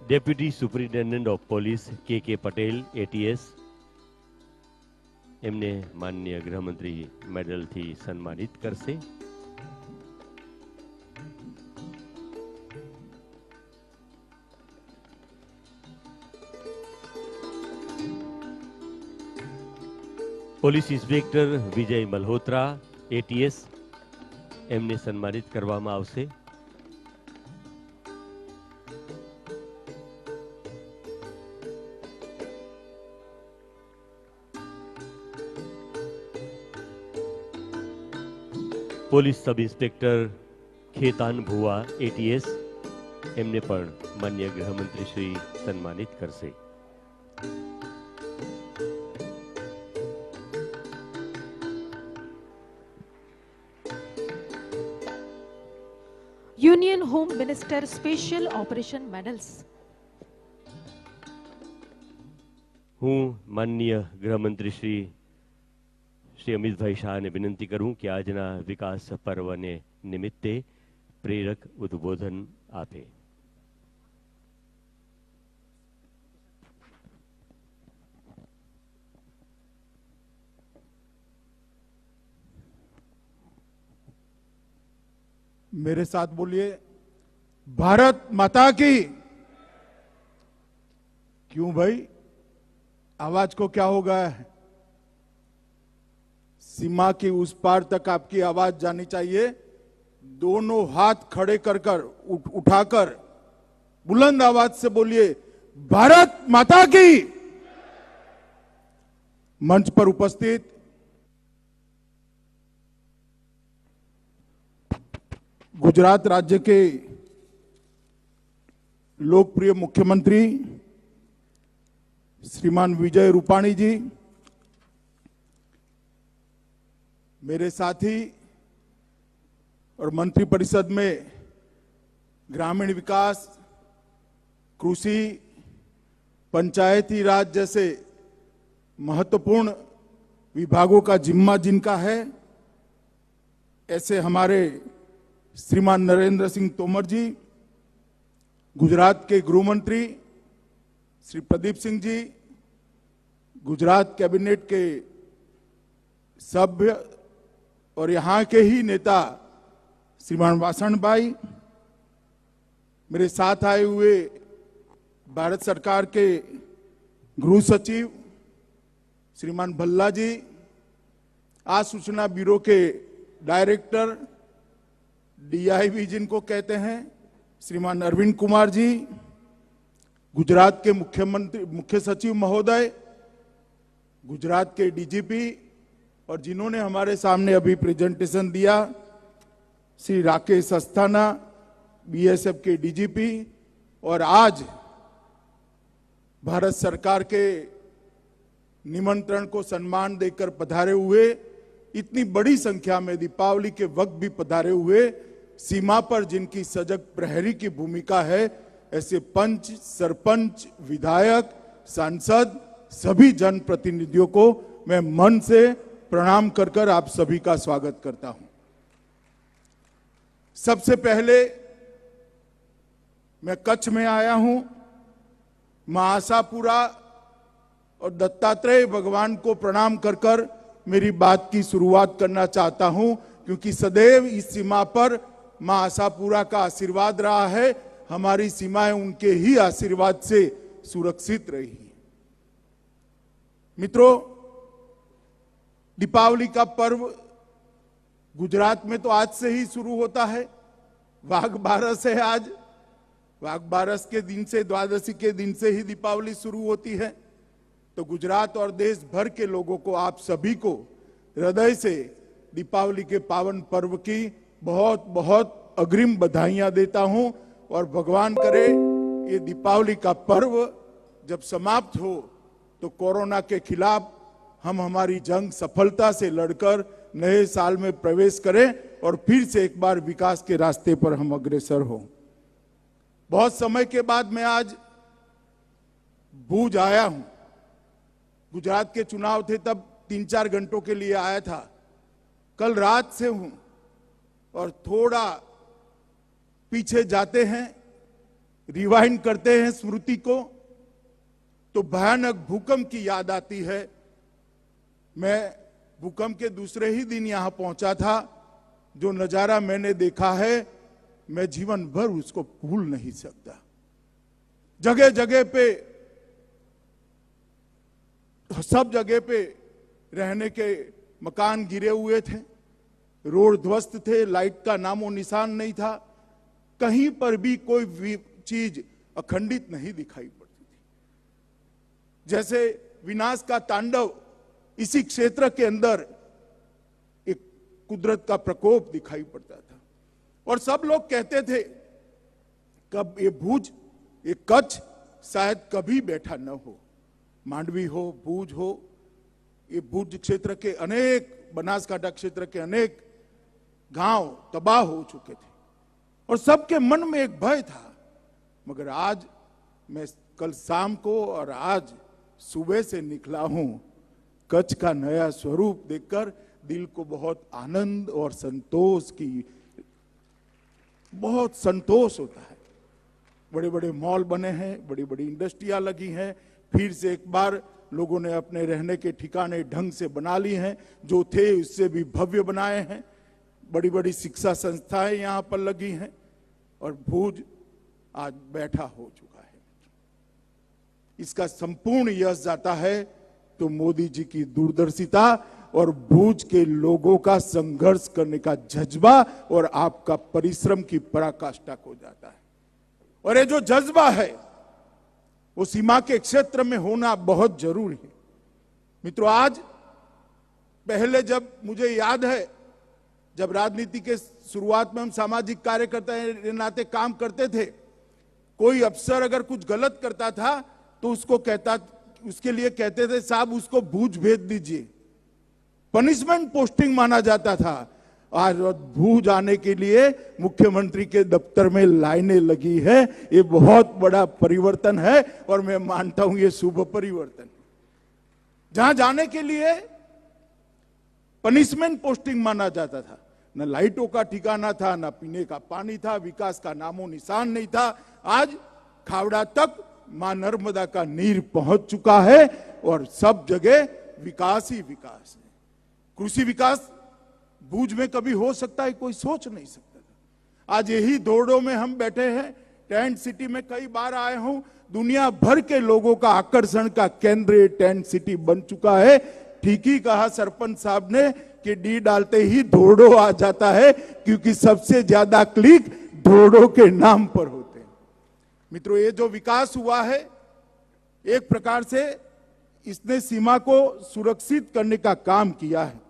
Deputy superintendent of police KK Patel ATS, એમને માનનીય ગૃહમંત્રી મેડલથી સન્માનિત કરશે. Police inspector Vijay Malhotra ATS, એમને સન્માનિત કરવામાં આવશે. Police sub inspector Khetan Bhuva ATS, એમને પણ માનનીય ગૃહમંત્રી શ્રી સન્માનિત કરશે. Union home minister special operation medals. હું માનનીય ગૃહમંત્રી શ્રી અમિતભાઈ શાહને વિનંતી કરું કે આજના વિકાસ પર્વને નિમિત્તે પ્રેરક ઉદ્બોધન આપે. मेरे साथ बोलिए, भारत माता की। क्यों भाई, आवाज को क्या हो गया है? सीमा की उस पार तक आपकी आवाज जानी चाहिए. दोनों हाथ खड़े कर कर उठाकर बुलंद आवाज से बोलिए, भारत माता की। मंच पर उपस्थित गुजरात राज्य के लोकप्रिय मुख्यमंत्री श्रीमान विजय रूपाणी जी, मेरे साथी और मंत्रिपरिषद में ग्रामीण विकास, कृषि, पंचायती राज जैसे महत्वपूर्ण विभागों का जिम्मा जिनका है, ऐसे हमारे श्रीमान नरेंद्र सिंह तोमर जी, गुजरात के गृह मंत्री श्री प्रदीप सिंह जी, गुजरात कैबिनेट के सभ्य और यहाँ के ही नेता श्रीमान वासण भाई, मेरे साथ आए हुए भारत सरकार के गृह सचिव श्रीमान भल्ला जी, आज सूचना ब्यूरो के डायरेक्टर DIB जिनको कहते हैं श्रीमान अरविंद कुमार जी, गुजरात के मुख्य सचिव महोदय, गुजरात के DGP और जिन्होंने हमारे सामने अभी प्रेजेंटेशन दिया श्री राकेश अस्थाना, BSF के DGP, और आज भारत सरकार के निमंत्रण को सम्मान देकर पधारे हुए, इतनी बड़ी संख्या में दीपावली के वक्त भी पधारे हुए, सीमा पर जिनकी सजग प्रहरी की भूमिका है, ऐसे पंच, सरपंच, विधायक, सांसद, सभी जनप्रतिनिधियों को मैं मन से प्रणाम कर आप सभी का स्वागत करता हूं। सबसे पहले मैं कच्छ में आया हूं, मां आशापुरा और दत्तात्रेय भगवान को प्रणाम कर मेरी बात की शुरुआत करना चाहता हूं, क्योंकि सदैव इस सीमा पर मां आशापुरा का आशीर्वाद रहा है, हमारी सीमाएं उनके ही आशीर्वाद से सुरक्षित रही हैं। मित्रों, दीपावली का पर्व गुजरात में तो आज से ही शुरू होता है। वाघ बारस है आज, वाघ बारस के दिन से, द्वादशी के दिन से ही दीपावली शुरू होती है। तो गुजरात और देश भर के लोगों को, आप सभी को हृदय से दीपावली के पावन पर्व की बहुत बहुत अग्रिम बधाइयां देता हूं, और भगवान करे ये दीपावली का पर्व जब समाप्त हो तो कोरोना के खिलाफ हम हमारी जंग सफलता से लड़कर नए साल में प्रवेश करें और फिर से एक बार विकास के रास्ते पर हम अग्रसर हो। बहुत समय के बाद मैं आज भूज आया हूं। गुजरात के चुनाव थे तब 3-4 घंटों के लिए आया था। कल रात से हूं और थोड़ा पीछे जाते हैं, रिवाइंड करते हैं स्मृति को, तो भयानक भूकंप की याद आती है। मैं भूकंप के दूसरे ही दिन यहां पहुंचा था। जो नजारा मैंने देखा है, मैं जीवन भर उसको भूल नहीं सकता। जगह जगह पे, सब जगह पे रहने के मकान गिरे हुए थे, रोड ध्वस्त थे, लाइट का नामो निशान नहीं था, कहीं पर भी कोई चीज अखंडित नहीं दिखाई पड़ती थी। जैसे विनाश का तांडव इसी क्षेत्र के अंदर एक कुदरत का प्रकोप दिखाई पड़ता था। और सब लोग कहते थे कब ये भुज, ये कच्छ शायद कभी बैठा न हो। मांडवी हो, भुज हो, ये भुज क्षेत्र के अनेक, बनासकांठा क्षेत्र के अनेक गांव तबाह हो चुके थे और सबके मन में एक भय था। मगर आज मैं कल शाम को और आज सुबह से निकला हूं, कच्छ का नया स्वरूप देखकर दिल को बहुत आनंद और बहुत संतोष होता है। बड़े बड़े मॉल बने हैं, बड़ी बड़ी इंडस्ट्रियां लगी हैं, फिर से एक बार लोगों ने अपने रहने के ठिकाने ढंग से बना ली हैं, जो थे उससे भी भव्य बनाए हैं। बड़ी बड़ी शिक्षा संस्थाएं यहां पर लगी हैं और भुज आज बैठा हो चुका है। इसका संपूर्ण यश जाता है तो मोदी जी की दूरदर्शिता और भुज के लोगों का संघर्ष करने का जज्बा और आपका परिश्रम की पराकाष्ठा को जाता है। और ये जो जज्बा है, वो सीमा के क्षेत्र में होना बहुत जरूरी है। मित्रों, आज पहले जब मुझे याद है, जब राजनीति के शुरुआत में हम सामाजिक कार्यकर्ता के नाते काम करते थे, कोई अफसर अगर कुछ गलत करता था तो उसके लिए कहते थे साहब उसको भूज भेज दीजिए, पनिशमेंट पोस्टिंग माना जाता था। आज भूज आने के लिए मुख्यमंत्री के दफ्तर में लाइनें लगी है। ये बहुत बड़ा परिवर्तन है और मैं मानता हूं ये शुभ परिवर्तन। जहां जाने के लिए पनिशमेंट पोस्टिंग माना जाता था, न लाइटों का ठिकाना था, न पीने का पानी था, विकास का नामो निशान नहीं था। आज खावड़ा तक मां नर्मदा का नीर पहुंच चुका है और सब जगह विकास ही विकास है। कृषि विकास भूज में कभी हो सकता है, कोई सोच नहीं सकता था। आज यही दौड़ों में हम बैठे हैं। टेंट सिटी में कई बार आए हूं, दुनिया भर के लोगों का आकर्षण का केंद्र टेंट सिटी बन चुका है। ठीक ही कहा सरपंच साहब ने कि डी डालते ही धोड़ो आ जाता है, क्योंकि सबसे ज्यादा क्लिक धोड़ो के नाम पर होते हैं। मित्रों, ये जो विकास हुआ है, एक प्रकार से इसने सीमा को सुरक्षित करने का काम किया है।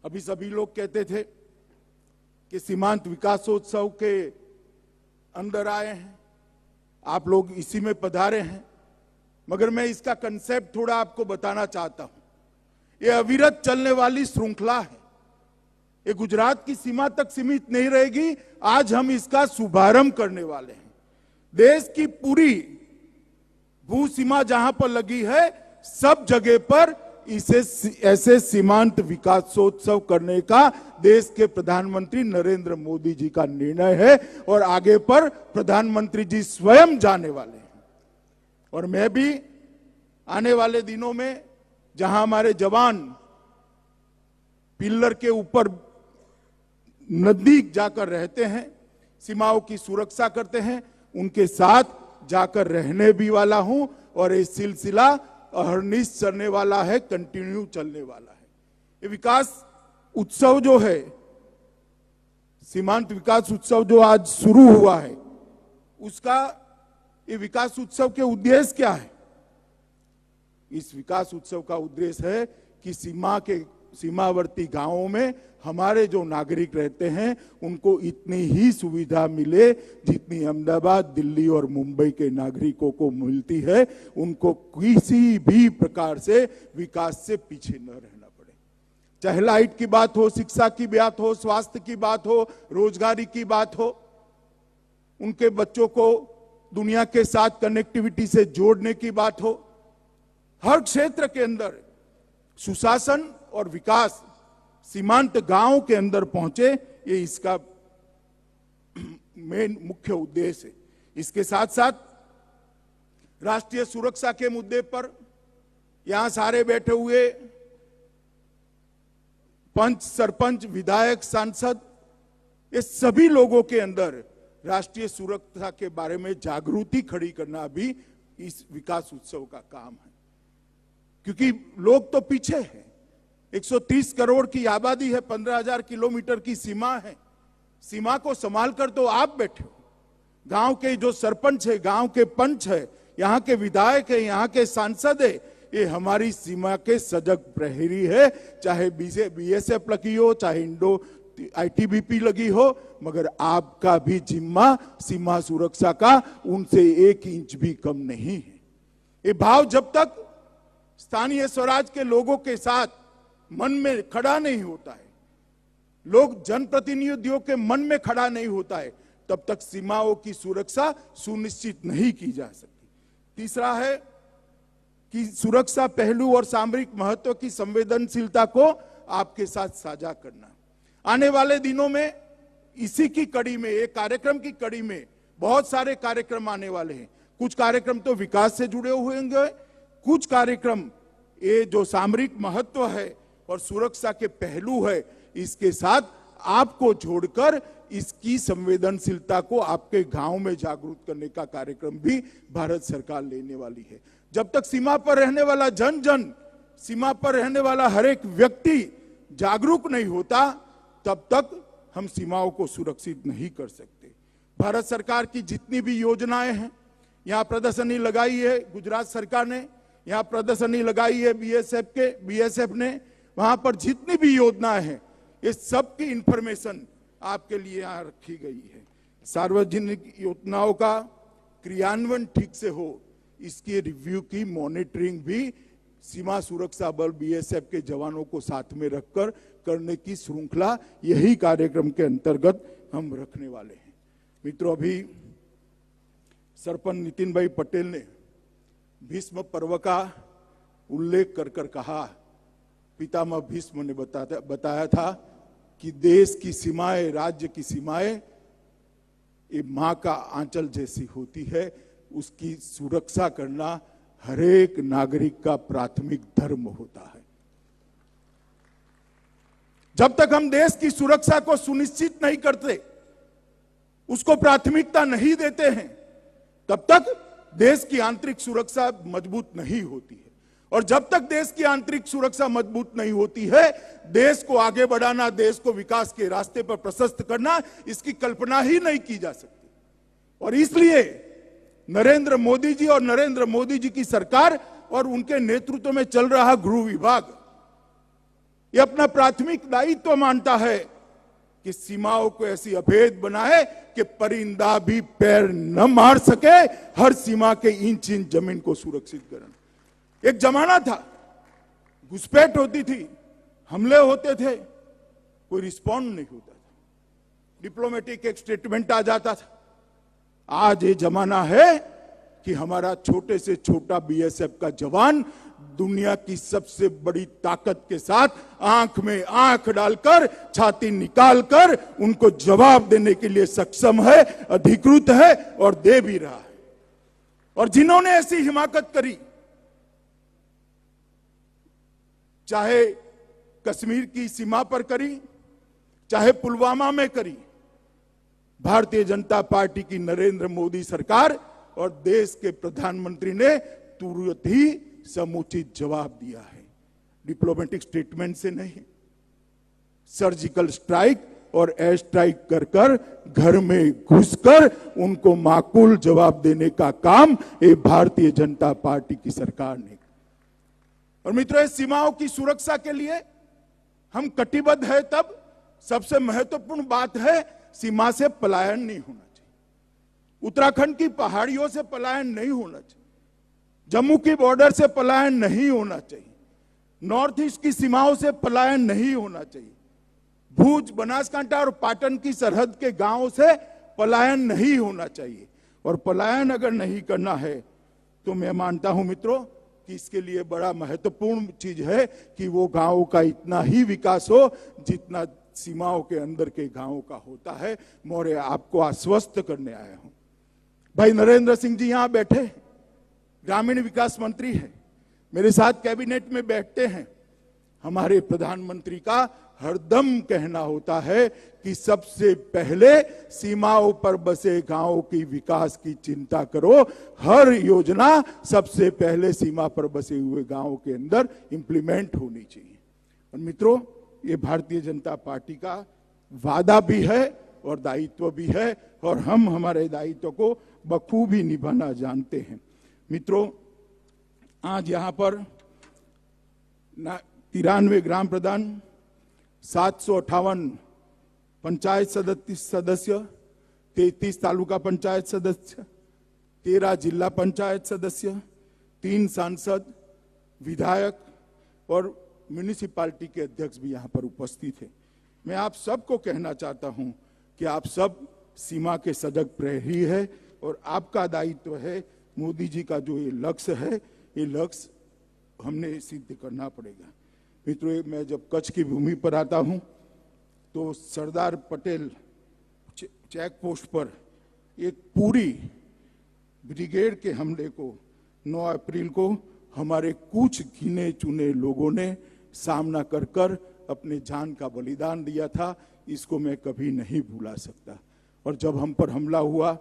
अभी सभी लोग कहते थे कि सीमांत विकासोत्सव के अंदर आए हैं, आप लोग इसी में पधारे हैं, मगर मैं इसका कंसेप्ट थोड़ा आपको बताना चाहता हूं। ये अविरत चलने वाली श्रृंखला है। ये गुजरात की सीमा तक सीमित नहीं रहेगी। आज हम इसका शुभारंभ करने वाले हैं। देश की पूरी भू सीमा जहां पर लगी है, सब जगह पर इसे ऐसे सीमांत विकासोत्सव करने का देश के प्रधानमंत्री नरेंद्र मोदी जी का निर्णय है और आगे पर प्रधानमंत्री जी स्वयं जाने वाले हैं। और मैं भी आने वाले दिनों में, जहां हमारे जवान पिल्लर के ऊपर नजदीक जाकर रहते हैं, सीमाओं की सुरक्षा करते हैं, उनके साथ जाकर रहने भी वाला हूं और ये सिलसिला अहर्निश चलने वाला है, कंटिन्यू चलने वाला है। ये विकास उत्सव जो है, सीमांत विकास उत्सव जो आज शुरू हुआ है, उसका ये विकास उत्सव के उद्देश्य क्या है? इस विकास उत्सव का उद्देश्य है कि सीमावर्ती गांवों में हमारे जो नागरिक रहते हैं उनको इतनी ही सुविधा मिले जितनी अहमदाबाद, दिल्ली और मुंबई के नागरिकों को मिलती है। उनको किसी भी प्रकार से विकास से पीछे न रहना पड़े। चाहे लाइट की बात हो, शिक्षा की बात हो, स्वास्थ्य की बात हो, रोजगारी की बात हो, उनके बच्चों को दुनिया के साथ कनेक्टिविटी से जोड़ने की बात हो, हर क्षेत्र के अंदर सुशासन और विकास सीमांत गांव के अंदर पहुंचे, ये इसका मेन मुख्य उद्देश्य है। इसके साथ साथ राष्ट्रीय सुरक्षा के मुद्दे पर यहां सारे बैठे हुए पंच, सरपंच, विधायक, सांसद, ये सभी लोगों के अंदर राष्ट्रीय सुरक्षा के बारे में जागृति खड़ी करना भी इस विकास उत्सव का काम है। क्योंकि लोग तो पीछे हैं। 130 करोड़ की आबादी है, 15,000 किलोमीटर की सीमा है। सीमा को संभाल कर तो आप बैठे हो। गांव के जो सरपंच है, गांव के पंच है, यहाँ के विधायक है, यहाँ के सांसद है, ये हमारी सीमा के सजग प्रहरी है। चाहे बीएसएफ लगी हो, चाहे इंडो आईटीबीपी लगी हो, मगर आपका भी जिम्मा सीमा सुरक्षा का उनसे 1 इंच भी कम नहीं है। ये भाव जब तक स्थानीय स्वराज के लोगों के साथ मन में खड़ा नहीं होता है, लोग जनप्रतिनिधियों के मन में खड़ा नहीं होता है, तब तक सीमाओं की सुरक्षा सुनिश्चित नहीं की जा सकती। तीसरा है कि सुरक्षा पहलू और सामरिक महत्व की संवेदनशीलता को आपके साथ साझा करना। आने वाले दिनों में इसी की कड़ी में, एक कार्यक्रम की कड़ी में बहुत सारे कार्यक्रम आने वाले हैं। कुछ कार्यक्रम तो विकास से जुड़े हुए होंगे, कुछ कार्यक्रम ये जो सामरिक महत्व है और सुरक्षा के पहलू है, इसके साथ आपको जोड़कर इसकी संवेदनशीलता को आपके गांव में जागरूक करने का कार्यक्रम भी भारत सरकार लेने वाली है। जब तक सीमा पर रहने वाला जन सीमा पर रहने वाला हर एक व्यक्ति जागरूक नहीं होता, तब तक हम सीमाओं को सुरक्षित नहीं कर सकते। भारत सरकार की जितनी भी योजनाएं हैं, यहाँ प्रदर्शनी लगाई है गुजरात सरकार ने, यहाँ प्रदर्शनी लगाई है बीएसएफ ने। वहां पर जितनी भी योजनाएं हैं ये सब की इंफॉर्मेशन आपके लिए यहाँ रखी गई है। सार्वजनिक योजनाओं का क्रियान्वयन ठीक से हो, इसकी रिव्यू की मॉनिटरिंग भी सीमा सुरक्षा बल बीएसएफ के जवानों को साथ में रखकर करने की श्रृंखला यही कार्यक्रम के अंतर्गत हम रखने वाले हैं। मित्रों, अभी सरपंच नितिन भाई पटेल ने भीष्म पर्व का उल्लेख कर कर कहा, पितामह भीष्म ने बताया था कि देश की सीमाएं, राज्य की सीमाएं ये मां का आंचल जैसी होती है, उसकी सुरक्षा करना हर एक नागरिक का प्राथमिक धर्म होता है। जब तक हम देश की सुरक्षा को सुनिश्चित नहीं करते, उसको प्राथमिकता नहीं देते हैं, तब तक देश की आंतरिक सुरक्षा मजबूत नहीं होती है। और जब तक देश की आंतरिक सुरक्षा मजबूत नहीं होती है, देश को आगे बढ़ाना, देश को विकास के रास्ते पर प्रशस्त करना, इसकी कल्पना ही नहीं की जा सकती। और इसलिए नरेंद्र मोदी जी और नरेंद्र मोदी जी की सरकार और उनके नेतृत्व में चल रहा गृह विभाग ये अपना प्राथमिक दायित्व मानता है कि सीमाओं को ऐसी अभेद बनाए कि परिंदा भी पैर न मार सके, हर सीमा के इंच इंच जमीन को सुरक्षित करना। एक जमाना था, घुसपैठ होती थी, हमले होते थे, कोई रिस्पॉन्ड नहीं होता था, डिप्लोमेटिक एक स्टेटमेंट आ जाता था। आज ये जमाना है कि हमारा छोटे से छोटा बीएसएफ का जवान दुनिया की सबसे बड़ी ताकत के साथ आंख में आंख डालकर, छाती निकालकर उनको जवाब देने के लिए सक्षम है, अधिकृत है और दे भी रहा है। और जिन्होंने ऐसी हिमाकत करी, चाहे कश्मीर की सीमा पर करी, चाहे पुलवामा में करी, भारतीय जनता पार्टी की नरेंद्र मोदी सरकार और देश के प्रधानमंत्री ने तुरंत ही समुचित जवाब दिया है। डिप्लोमेटिक स्टेटमेंट से नहीं, सर्जिकल स्ट्राइक और एयर स्ट्राइक कर कर घर में घुसकर उनको माकूल जवाब देने का काम ये भारतीय जनता पार्टी की सरकार ने। और मित्रों, इस सीमाओं की सुरक्षा के लिए हम कटिबद्ध है। तब सबसे महत्वपूर्ण बात है, सीमा से पलायन नहीं होना चाहिए। उत्तराखंड की पहाड़ियों से पलायन नहीं होना चाहिए, जम्मू की बॉर्डर से पलायन नहीं होना चाहिए, नॉर्थ ईस्ट की सीमाओं से पलायन नहीं होना चाहिए, भूज, बनासकांठा और पाटन की सरहद के गांवों से पलायन नहीं होना चाहिए। और पलायन अगर नहीं करना है तो मैं मानता हूं मित्रों कि इसके लिए बड़ा महत्वपूर्ण चीज है कि वो गांवों का इतना ही विकास हो जितना सीमाओं के अंदर के गांवों का होता है। मौर्य आपको आश्वस्त करने आया हूं। भाई नरेंद्र सिंह जी यहां बैठे, ग्रामीण विकास मंत्री हैं, मेरे साथ कैबिनेट में बैठते हैं। हमारे प्रधानमंत्री का हरदम कहना होता है कि सबसे पहले सीमाओं पर बसे गांवों की विकास की चिंता करो। हर योजना सबसे पहले सीमा पर बसे हुए गांवों के अंदर इंप्लीमेंट होनी चाहिए। और मित्रों, ये भारतीय जनता पार्टी का वादा भी है और दायित्व भी है, और हम हमारे दायित्व को बखूबी निभाना जानते हैं। मित्रों, आज यहां पर 93 ग्राम प्रधान, 758 पंचायत सदस्य, 33 तालुका पंचायत सदस्य, 13 जिला पंचायत सदस्य, 3 सांसद, विधायक और म्यूनिसिपैलिटी के अध्यक्ष भी यहां पर उपस्थित है। मैं आप सबको कहना चाहता हूं कि आप सब सीमा के सजग प्रहरी है और आपका दायित्व है, मोदी जी का जो ये लक्ष्य है, ये लक्ष्य हमने सिद्ध करना पड़ेगा। मित्रों, मैं जब कच्छ की भूमि पर आता हूं तो सरदार पटेल चेक पोस्ट पर एक पूरी ब्रिगेड के हमले को 9 अप्रैल को हमारे कुछ गिने चुने लोगों ने सामना कर कर अपने जान का बलिदान दिया था। इसको मैं कभी नहीं भुला सकता। और जब हम पर हमला हुआ,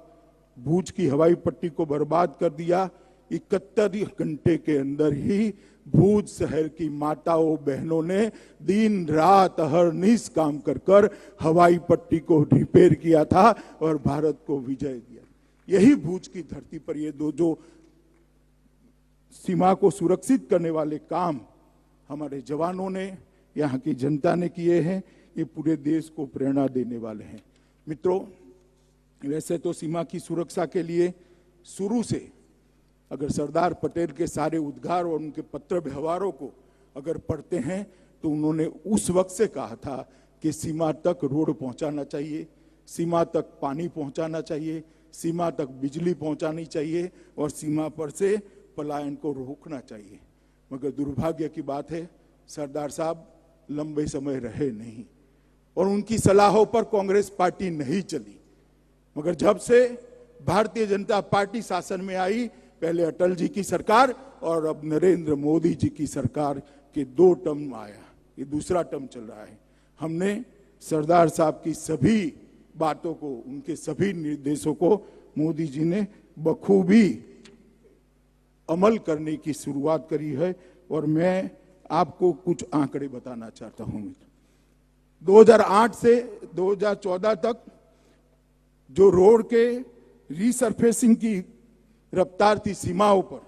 भूज की हवाई पट्टी को बर्बाद कर दिया, 71 घंटे के अंदर ही भूज शहर की माताओं बहनों ने दिन रात अहरनिश काम कर कर हवाई पट्टी को रिपेयर किया था और भारत को विजय दिया। यही भूज की धरती पर ये दो जो सीमा को सुरक्षित करने वाले काम हमारे जवानों ने, यहाँ की जनता ने किए हैं, ये पूरे देश को प्रेरणा देने वाले हैं। मित्रों, वैसे तो सीमा की सुरक्षा के लिए शुरू से अगर सरदार पटेल के सारे उद्गार और उनके पत्र व्यवहारों को अगर पढ़ते हैं तो उन्होंने उस वक्त से कहा था कि सीमा तक रोड पहुंचाना चाहिए, सीमा तक पानी पहुंचाना चाहिए, सीमा तक बिजली पहुंचानी चाहिए और सीमा पर से पलायन को रोकना चाहिए। मगर दुर्भाग्य की बात है, सरदार साहब लंबे समय रहे नहीं और उनकी सलाहों पर कांग्रेस पार्टी नहीं चली। मगर जब से भारतीय जनता पार्टी शासन में आई, पहले अटल जी की सरकार और अब नरेंद्र मोदी जी की सरकार के 2 टर्म आया, ये दूसरा टर्म चल रहा है। हमने सरदार साहब की सभी बातों को, उनके सभी निर्देशों को मोदी जी ने बखूबी अमल करने की शुरुआत करी है और मैं आपको कुछ आंकड़े बताना चाहता हूं। 2008 से 2014 तक जो रोड के रीसरफेसिंग की रफ्तार थी सीमाओं पर,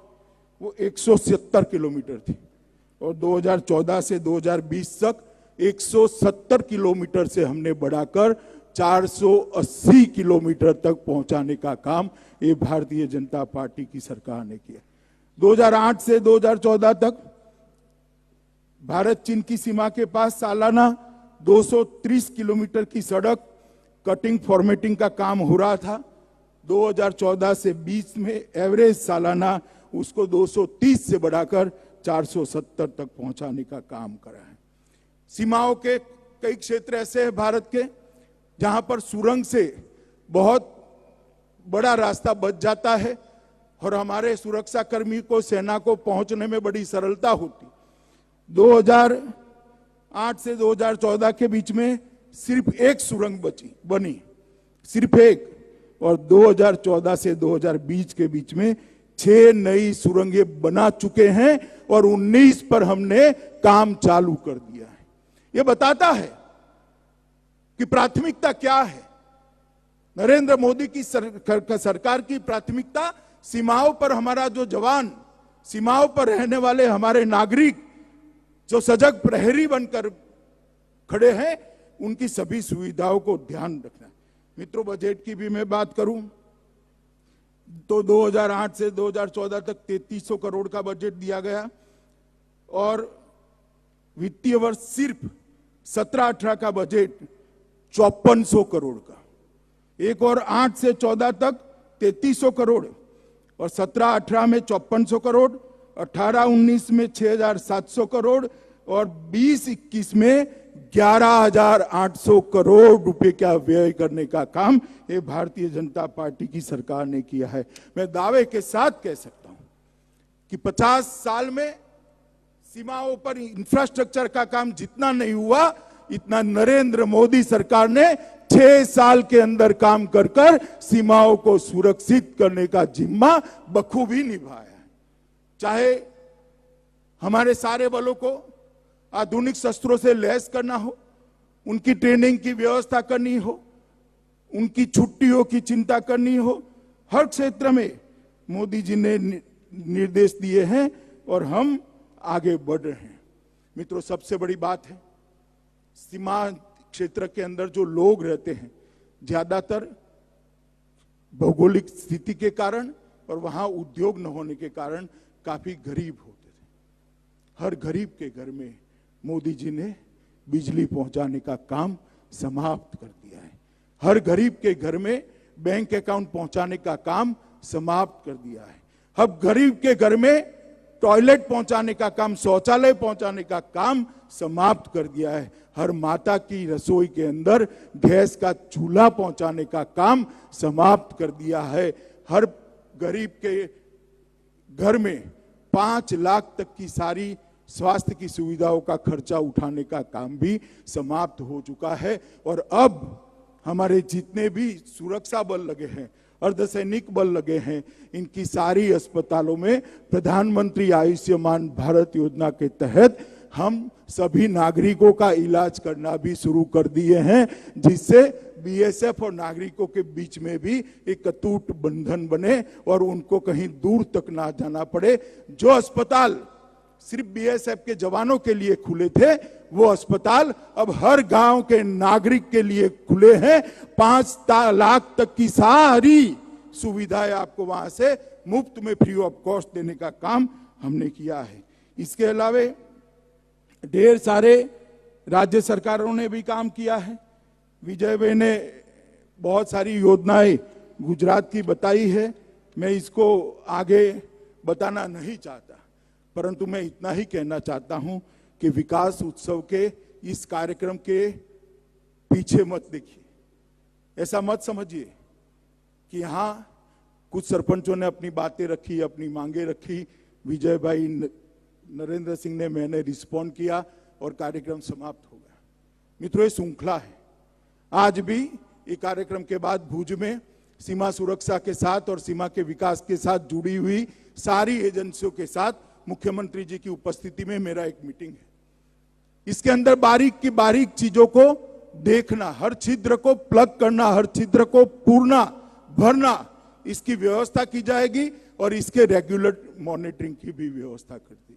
वो 170 किलोमीटर थी और 2014 से 2020 तक 170 किलोमीटर से हमने बढ़ाकर 480 किलोमीटर तक पहुंचाने का काम ये भारतीय जनता पार्टी की सरकार ने किया। 2008 से 2014 तक भारत चीन की सीमा के पास सालाना 230 किलोमीटर की सड़क कटिंग फॉर्मेटिंग का काम हो रहा था। 2014 से 20 में एवरेज सालाना उसको 230 से बढ़ाकर 470 तक पहुंचाने का काम करा है। सीमाओं के कई क्षेत्र ऐसे हैं भारत के जहां पर सुरंग से बहुत बड़ा रास्ता बच जाता है और हमारे सुरक्षा कर्मी को, सेना को पहुंचने में बड़ी सरलता होती। 2008 से 2014 के बीच में सिर्फ एक सुरंग बनी, सिर्फ एक, और 2014 से 2020 के बीच में 6 नई सुरंगें बना चुके हैं और 19 पर हमने काम चालू कर दिया है। यह बताता है कि प्राथमिकता क्या है। नरेंद्र मोदी की सरकार की प्राथमिकता सीमाओं पर हमारा जो जवान, सीमाओं पर रहने वाले हमारे नागरिक जो सजग प्रहरी बनकर खड़े हैं, उनकी सभी सुविधाओं को ध्यान रखना। मित्रों, बजट की भी मैं बात करूं तो 2008 से 2014 तक 3300 करोड़ का बजट दिया गया और वित्तीय वर्ष सिर्फ 17-18 का बजट 5400 करोड़ का। एक और 8 से 14 तक 3300 करोड़ और 17-18 में 5400 करोड़, 18-19 में 6700 करोड़ और 20-21 में 11,800 करोड़ रुपए का व्यय करने का काम ये भारतीय जनता पार्टी की सरकार ने किया है। मैं दावे के साथ कह सकता हूं कि 50 साल में सीमाओं पर इंफ्रास्ट्रक्चर का काम जितना नहीं हुआ, इतना नरेंद्र मोदी सरकार ने 6 साल के अंदर काम कर कर सीमाओं को सुरक्षित करने का जिम्मा बखूबी निभाया है। चाहे हमारे सारे बलों को आधुनिक शस्त्रों से लैस करना हो, उनकी ट्रेनिंग की व्यवस्था करनी हो, उनकी छुट्टियों की चिंता करनी हो, हर क्षेत्र में मोदी जी ने निर्देश दिए हैं और हम आगे बढ़ रहे हैं। मित्रों, सबसे बड़ी बात है, सीमा क्षेत्र के अंदर जो लोग रहते हैं, ज्यादातर भौगोलिक स्थिति के कारण और वहां उद्योग न होने के कारण काफी गरीब होते थे। हर गरीब के घर में मोदी जी ने बिजली पहुंचाने का काम समाप्त कर दिया है। हर गरीब के घर में बैंक अकाउंट पहुंचाने का काम समाप्त कर दिया है। अब गरीब के घर में टॉयलेट पहुंचाने का काम, शौचालय पहुंचाने का काम समाप्त कर दिया है। हर माता की रसोई के अंदर गैस का चूल्हा पहुंचाने का काम समाप्त कर दिया है। हर गरीब के घर में 5 लाख तक की सारी स्वास्थ्य की सुविधाओं का खर्चा उठाने का काम भी समाप्त हो चुका है। और अब हमारे जितने भी सुरक्षा बल लगे हैं, अर्धसैनिक बल लगे हैं, इनकी सारी अस्पतालों में प्रधानमंत्री आयुष्मान भारत योजना के तहत हम सभी नागरिकों का इलाज करना भी शुरू कर दिए हैं, जिससे बीएसएफ और नागरिकों के बीच में भी एक अटूट बंधन बने और उनको कहीं दूर तक ना जाना पड़े। जो अस्पताल सिर्फ बीएसएफ के जवानों के लिए खुले थे, वो अस्पताल अब हर गांव के नागरिक के लिए खुले हैं। 5 लाख तक की सारी सुविधाएं आपको वहां से मुफ्त में फ्री ऑफ कॉस्ट देने का काम हमने किया है। इसके अलावे ढेर सारे राज्य सरकारों ने भी काम किया है। विजय भाई ने बहुत सारी योजनाएं गुजरात की बताई है, मैं इसको आगे बताना नहीं चाहता, परंतु मैं इतना ही कहना चाहता हूं कि विकास उत्सव के इस कार्यक्रम के पीछे मत देखिए, ऐसा मत समझिए कि यहां कुछ सरपंचों ने अपनी बातें रखी, अपनी मांगे रखी, विजय भाई नरेंद्र सिंह ने, मैंने रिस्पॉन्ड किया और कार्यक्रम समाप्त हो गया। मित्रों, ये श्रृंखला है। आज भी ये कार्यक्रम के बाद भुज में सीमा सुरक्षा के साथ और सीमा के विकास के साथ जुड़ी हुई सारी एजेंसियों के साथ मुख्यमंत्री जी की उपस्थिति में मेरा एक मीटिंग है। इसके अंदर बारीक की बारीक चीजों को देखना, हर छिद्र को प्लग करना, हर छिद्र को पूरना भरना, इसकी व्यवस्था की जाएगी और इसके रेगुलर मॉनिटरिंग की भी व्यवस्था कर दी।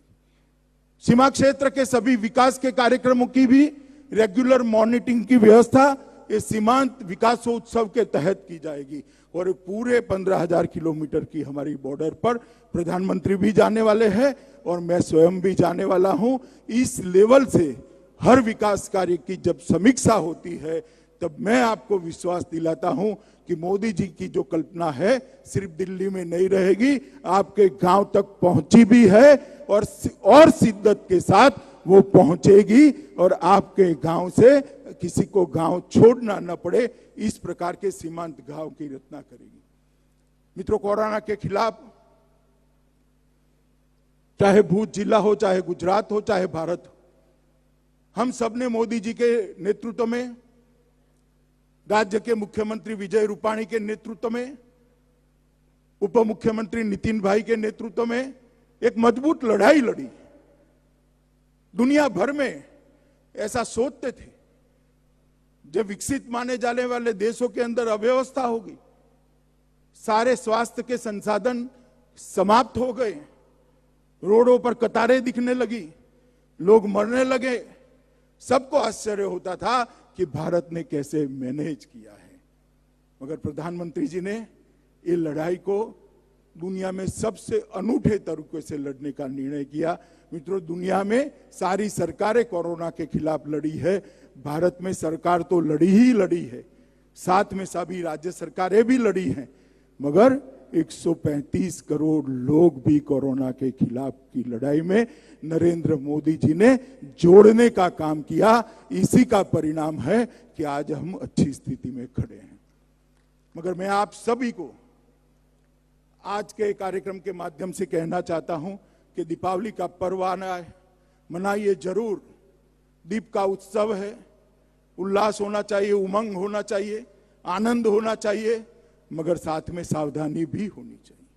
सीमा क्षेत्र के सभी विकास के कार्यक्रमों की भी रेगुलर मॉनिटरिंग की व्यवस्था इस सीमांत विकासोत्सव के तहत की जाएगी। और पूरे 15,000 किलोमीटर की हमारी बॉर्डर पर प्रधानमंत्री भी जाने वाले हैं और मैं स्वयं भी जाने वाला हूं। इस लेवल से हर विकास कार्य की जब समीक्षा होती है, तब मैं आपको विश्वास दिलाता हूं कि मोदी जी की जो कल्पना है सिर्फ दिल्ली में नहीं रहेगी, आपके गांव तक पहुंची भी है और शिद्दत के साथ वो पहुंचेगी और आपके गांव से किसी को गांव छोड़ना न पड़े, इस प्रकार के सीमांत गांव की रचना करेगी। मित्रों, कोरोना के खिलाफ चाहे भूज जिला हो, चाहे गुजरात हो, चाहे भारत हो, हम सब ने मोदी जी के नेतृत्व में, राज्य के मुख्यमंत्री विजय रूपाणी के नेतृत्व में, उप मुख्यमंत्री नितिन भाई के नेतृत्व में एक मजबूत लड़ाई लड़ी। दुनिया भर में ऐसा सोचते थे जब विकसित माने जाने वाले देशों के अंदर अव्यवस्था होगी, सारे स्वास्थ्य के संसाधन समाप्त हो गए, रोडों पर कतारें दिखने लगी, लोग मरने लगे, सबको आश्चर्य होता था कि भारत ने कैसे मैनेज किया है। मगर प्रधानमंत्री जी ने ये लड़ाई को दुनिया में सबसे अनूठे तरीके से लड़ने का निर्णय किया। मित्रों, दुनिया में सारी सरकारें कोरोना के खिलाफ लड़ी है, भारत में सरकार तो लड़ी ही लड़ी है, साथ में सभी राज्य सरकारें भी लड़ी हैं, मगर 135 करोड़ लोग भी कोरोना के खिलाफ की लड़ाई में नरेंद्र मोदी जी ने जोड़ने का काम किया। इसी का परिणाम है कि आज हम अच्छी स्थिति में खड़े हैं। मगर मैं आप सभी को आज के कार्यक्रम के माध्यम से कहना चाहता हूं कि दीपावली का पर्व आना है, मनाइए जरूर। दीप का उत्सव है, उल्लास होना चाहिए, उमंग होना चाहिए, आनंद होना चाहिए, मगर साथ में सावधानी भी होनी चाहिए।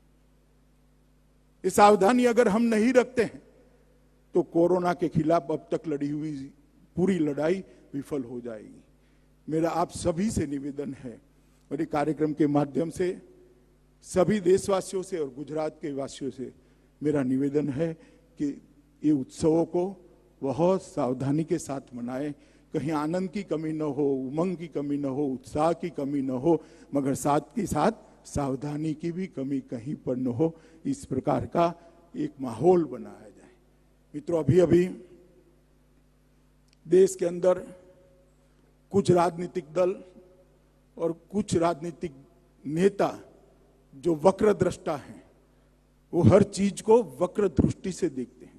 ये सावधानी अगर हम नहीं रखते हैं तो कोरोना के खिलाफ अब तक लड़ी हुई पूरी लड़ाई विफल हो जाएगी। मेरा आप सभी से निवेदन है और ये कार्यक्रम के माध्यम से सभी देशवासियों से और गुजरात के वासियों से मेरा निवेदन है कि ये उत्सवों को बहुत सावधानी के साथ मनाएं, कहीं आनंद की कमी न हो, उमंग की कमी न हो, उत्साह की कमी न हो, मगर साथ के साथ सावधानी की भी कमी कहीं पर न हो। इस प्रकार का एक माहौल बनाया जाए। मित्रों, अभी अभी देश के अंदर कुछ राजनीतिक दल और कुछ राजनीतिक नेता जो वक्र दृष्टा हैं, वो हर चीज को वक्र दृष्टि से देखते हैं।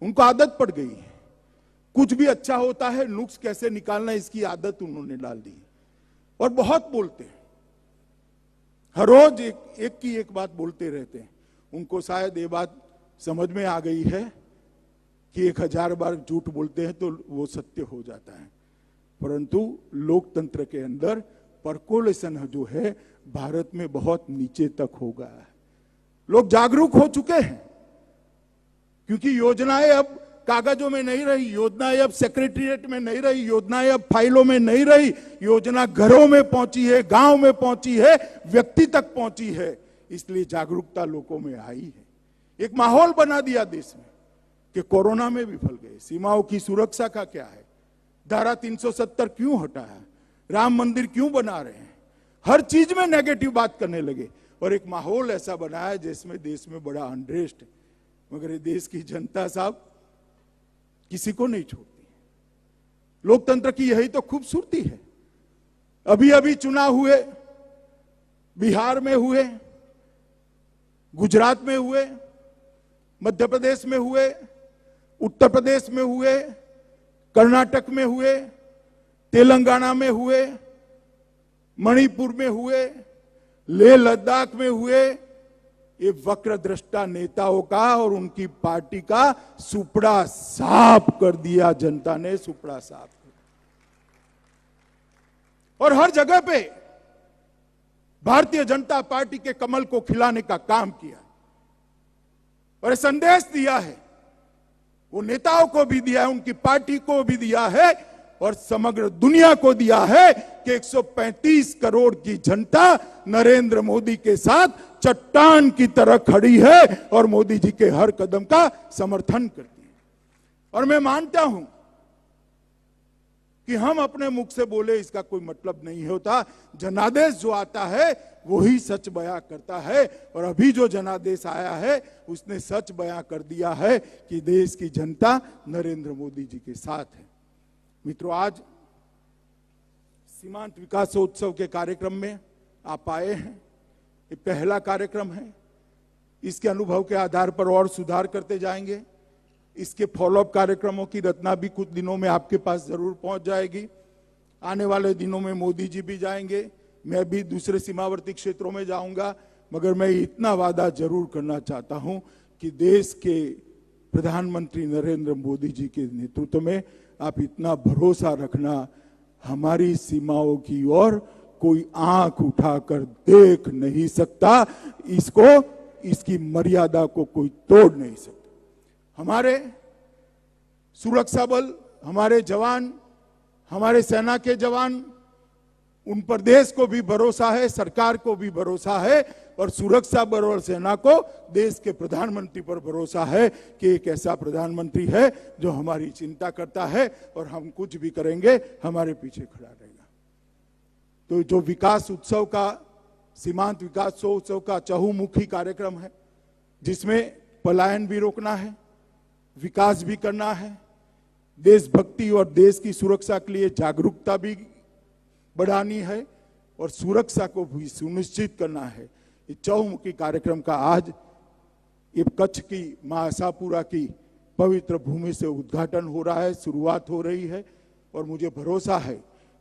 उनको आदत पड़ गई है, कुछ भी अच्छा होता है नुक्स कैसे निकालना, इसकी आदत उन्होंने डाल दी और बहुत बोलते हैं, हर रोज एक की एक बात बोलते रहते हैं। उनको शायद ये बात समझ में आ गई है कि 1000 बार झूठ बोलते हैं तो वो सत्य हो जाता है, परंतु लोकतंत्र के अंदर परकोलेशन जो है भारत में बहुत नीचे तक हो गया है। लोग जागरूक हो चुके हैं, क्योंकि योजनाएं अब कागजों में नहीं रही, योजनाएं अब सेक्रेटेरिएट में नहीं रही, योजनाएं अब फाइलों में नहीं रही, योजना घरों में पहुंची है, गांव में पहुंची है, व्यक्ति तक पहुंची है। इसलिए जागरूकता लोगों में आई है। एक माहौल बना दिया देश में कि कोरोना में विफल गए। सीमाओं की सुरक्षा का क्या है, धारा 370 क्यों हटा है, राम मंदिर क्यों बना रहे हैं, हर चीज में नेगेटिव बात करने लगे और एक माहौल ऐसा बना है जिसमें देश में बड़ा अनरेस्ट है। मगर ये देश की जनता साहब किसी को नहीं छोड़ती। लोकतंत्र की यही तो खूबसूरती है। अभी अभी चुनाव हुए, बिहार में हुए, गुजरात में हुए, मध्य प्रदेश में हुए, उत्तर प्रदेश में हुए, कर्नाटक में हुए, तेलंगाना में हुए, मणिपुर में हुए, लेह लद्दाख में हुए। ये वक्र दृष्टा नेताओं का और उनकी पार्टी का सुपड़ा साफ कर दिया जनता ने, सुपड़ा साफ कर। और हर जगह पे भारतीय जनता पार्टी के कमल को खिलाने का काम किया और संदेश दिया है। वो नेताओं को भी दिया है, उनकी पार्टी को भी दिया है और समग्र दुनिया को दिया है कि 135 करोड़ की जनता नरेंद्र मोदी के साथ चट्टान की तरह खड़ी है और मोदी जी के हर कदम का समर्थन करती है। और मैं मानता हूं कि हम अपने मुख से बोले इसका कोई मतलब नहीं होता। जनादेश जो आता है वही सच बयां करता है और अभी जो जनादेश आया है उसने सच बयां कर दिया है कि देश की जनता नरेंद्र मोदी जी के साथ है। मित्रों, आज सीमांत विकासोत्सव के कार्यक्रम में आप आए हैं। ये पहला कार्यक्रम है। इसके अनुभव के आधार पर और सुधार करते जाएंगे। इसके फॉलोअप कार्यक्रमों की रचना भी कुछ दिनों में आपके पास जरूर पहुंच जाएगी। आने वाले दिनों में मोदी जी भी जाएंगे, मैं भी दूसरे सीमावर्ती क्षेत्रों में जाऊंगा। मगर मैं इतना वादा जरूर करना चाहता हूं कि देश के प्रधानमंत्री नरेंद्र मोदी जी के नेतृत्व में आप इतना भरोसा रखना, हमारी सीमाओं की ओर कोई आंख उठाकर देख नहीं सकता, इसकी मर्यादा को कोई तोड़ नहीं सकता। हमारे सुरक्षा बल, हमारे जवान, हमारे सेना के जवान, उन पर देश को भी भरोसा है, सरकार को भी भरोसा है और सुरक्षा बल और सेना को देश के प्रधानमंत्री पर भरोसा है कि एक ऐसा प्रधानमंत्री है जो हमारी चिंता करता है और हम कुछ भी करेंगे हमारे पीछे खड़ा रहेगा। तो जो विकास उत्सव का, सीमांत विकासोत्सव का चहुमुखी कार्यक्रम है, जिसमें पलायन भी रोकना है, विकास भी करना है, देशभक्ति और देश की सुरक्षा के लिए जागरूकता भी बढ़ानी है और सुरक्षा को भी सुनिश्चित करना है। ये चहुमुखी कार्यक्रम का आज ये कच्छ की मां आशापुरा की पवित्र भूमि से उद्घाटन हो रहा है, शुरुआत हो रही है और मुझे भरोसा है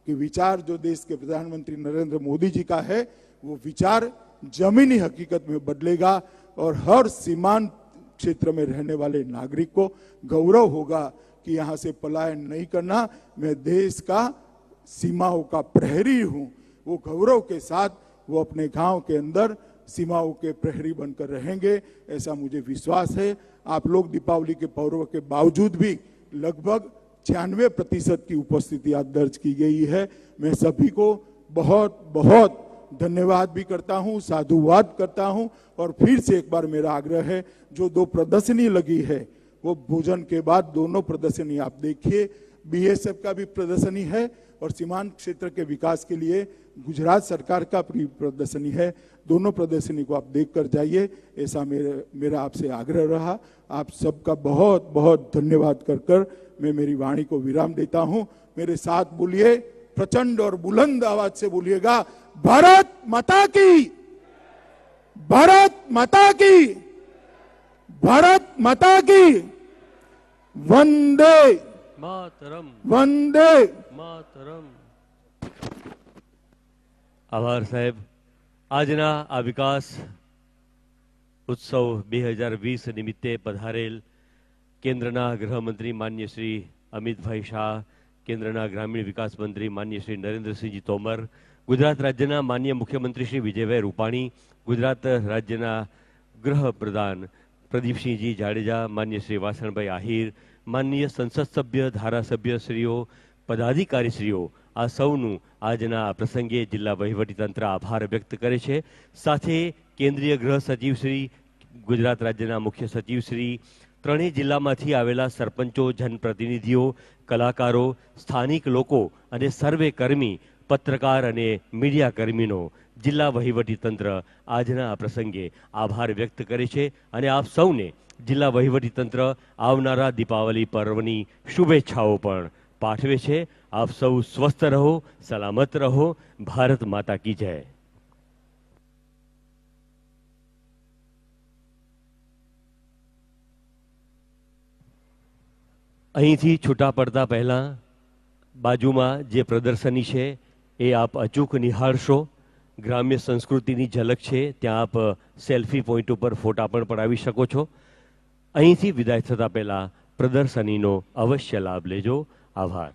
कि विचार जो देश के प्रधानमंत्री नरेंद्र मोदी जी का है वो विचार जमीनी हकीकत में बदलेगा और हर सीमांत क्षेत्र में रहने वाले नागरिक को गौरव होगा कि यहां से पलायन नहीं करना, मैं देश का सीमाओं का प्रहरी हूं। वो गौरव के साथ वो अपने गांव के अंदर सीमाओं के प्रहरी बनकर रहेंगे, ऐसा मुझे विश्वास है। आप लोग दीपावली के पर्व के बावजूद भी लगभग 96% की उपस्थिति आज दर्ज की गई है। मैं सभी को बहुत बहुत धन्यवाद भी करता हूं, साधुवाद करता हूं और फिर से एक बार मेरा आग्रह है, जो 2 प्रदर्शनी लगी है वो भोजन के बाद दोनों प्रदर्शनी आप देखिए। बीएसएफ का भी प्रदर्शनी है और सीमांत क्षेत्र के विकास के लिए गुजरात सरकार का भी प्रदर्शनी है। दोनों प्रदर्शनी को आप देख कर जाइए, ऐसा मेरा आपसे आग्रह रहा। आप सबका बहुत बहुत धन्यवाद कर मैं मेरी वाणी को विराम देता हूं। मेरे साथ बोलिए, प्रचंड और बुलंद आवाज से बोलिएगा, भारत माता की, भारत माता की, भारत माता की, वंदे मातरम, वंदे માતરમ. આભાર સાહેબ. આજના આ વિકાસ ઉત્સવ 2020 નિમિત્તે પધારેલ કેન્દ્રના ગૃહમંત્રી માન્ય શ્રી અમિતભાઈ શાહ, કેન્દ્રના ગ્રામીણ વિકાસ મંત્રી માન્ય શ્રી નરેન્દ્રસિંહજી તોમર, ગુજરાત રાજ્યના માન્ય મુખ્યમંત્રી શ્રી વિજયભાઈ રૂપાણી, ગુજરાત રાજ્યના ગૃહ પ્રધાન પ્રદીપસિંહજી જાડેજા, માન્ય શ્રી વાસણભાઈ આહિર, માનનીય સંસદ સભ્ય, ધારાસભ્યશ્રીઓ, પદાધિકારીશ્રીઓ, આ સૌનું આજના આ પ્રસંગે જિલ્લા વહીવટીતંત્ર આભાર વ્યક્ત કરે છે. સાથે કેન્દ્રીય ગૃહ સચિવ શ્રી, ગુજરાત રાજ્યના મુખ્ય સચિવ શ્રી, ત્રણેય જિલ્લામાંથી આવેલા સરપંચો, જનપ્રતિનિધિઓ, કલાકારો, સ્થાનિક લોકો અને સર્વે કર્મી, પત્રકાર અને મીડિયા કર્મીનો જિલ્લા વહીવટીતંત્ર આજના આ પ્રસંગે આભાર વ્યક્ત કરે છે અને આપ સૌને જિલ્લા વહીવટીતંત્ર આવનારા દીપાવલી પર્વની શુભેચ્છાઓ પણ પાઠવે છે. આપ સૌ સ્વસ્થ રહો, સલામત રહો. ભારત માતા કી જય. અહીંથી છૂટા પડતા પહેલાં બાજુમાં જે પ્રદર્શની છે એ આપ અચૂક નિહાળશો. ગ્રામ્ય સંસ્કૃતિની ઝલક છે. ત્યાં આપ સેલ્ફી પોઈન્ટ ઉપર ફોટા પણ પડાવી શકો છો. અહીંથી વિદાય થતા પહેલાં પ્રદર્શનીનો અવશ્ય લાભ લેજો. આભાર.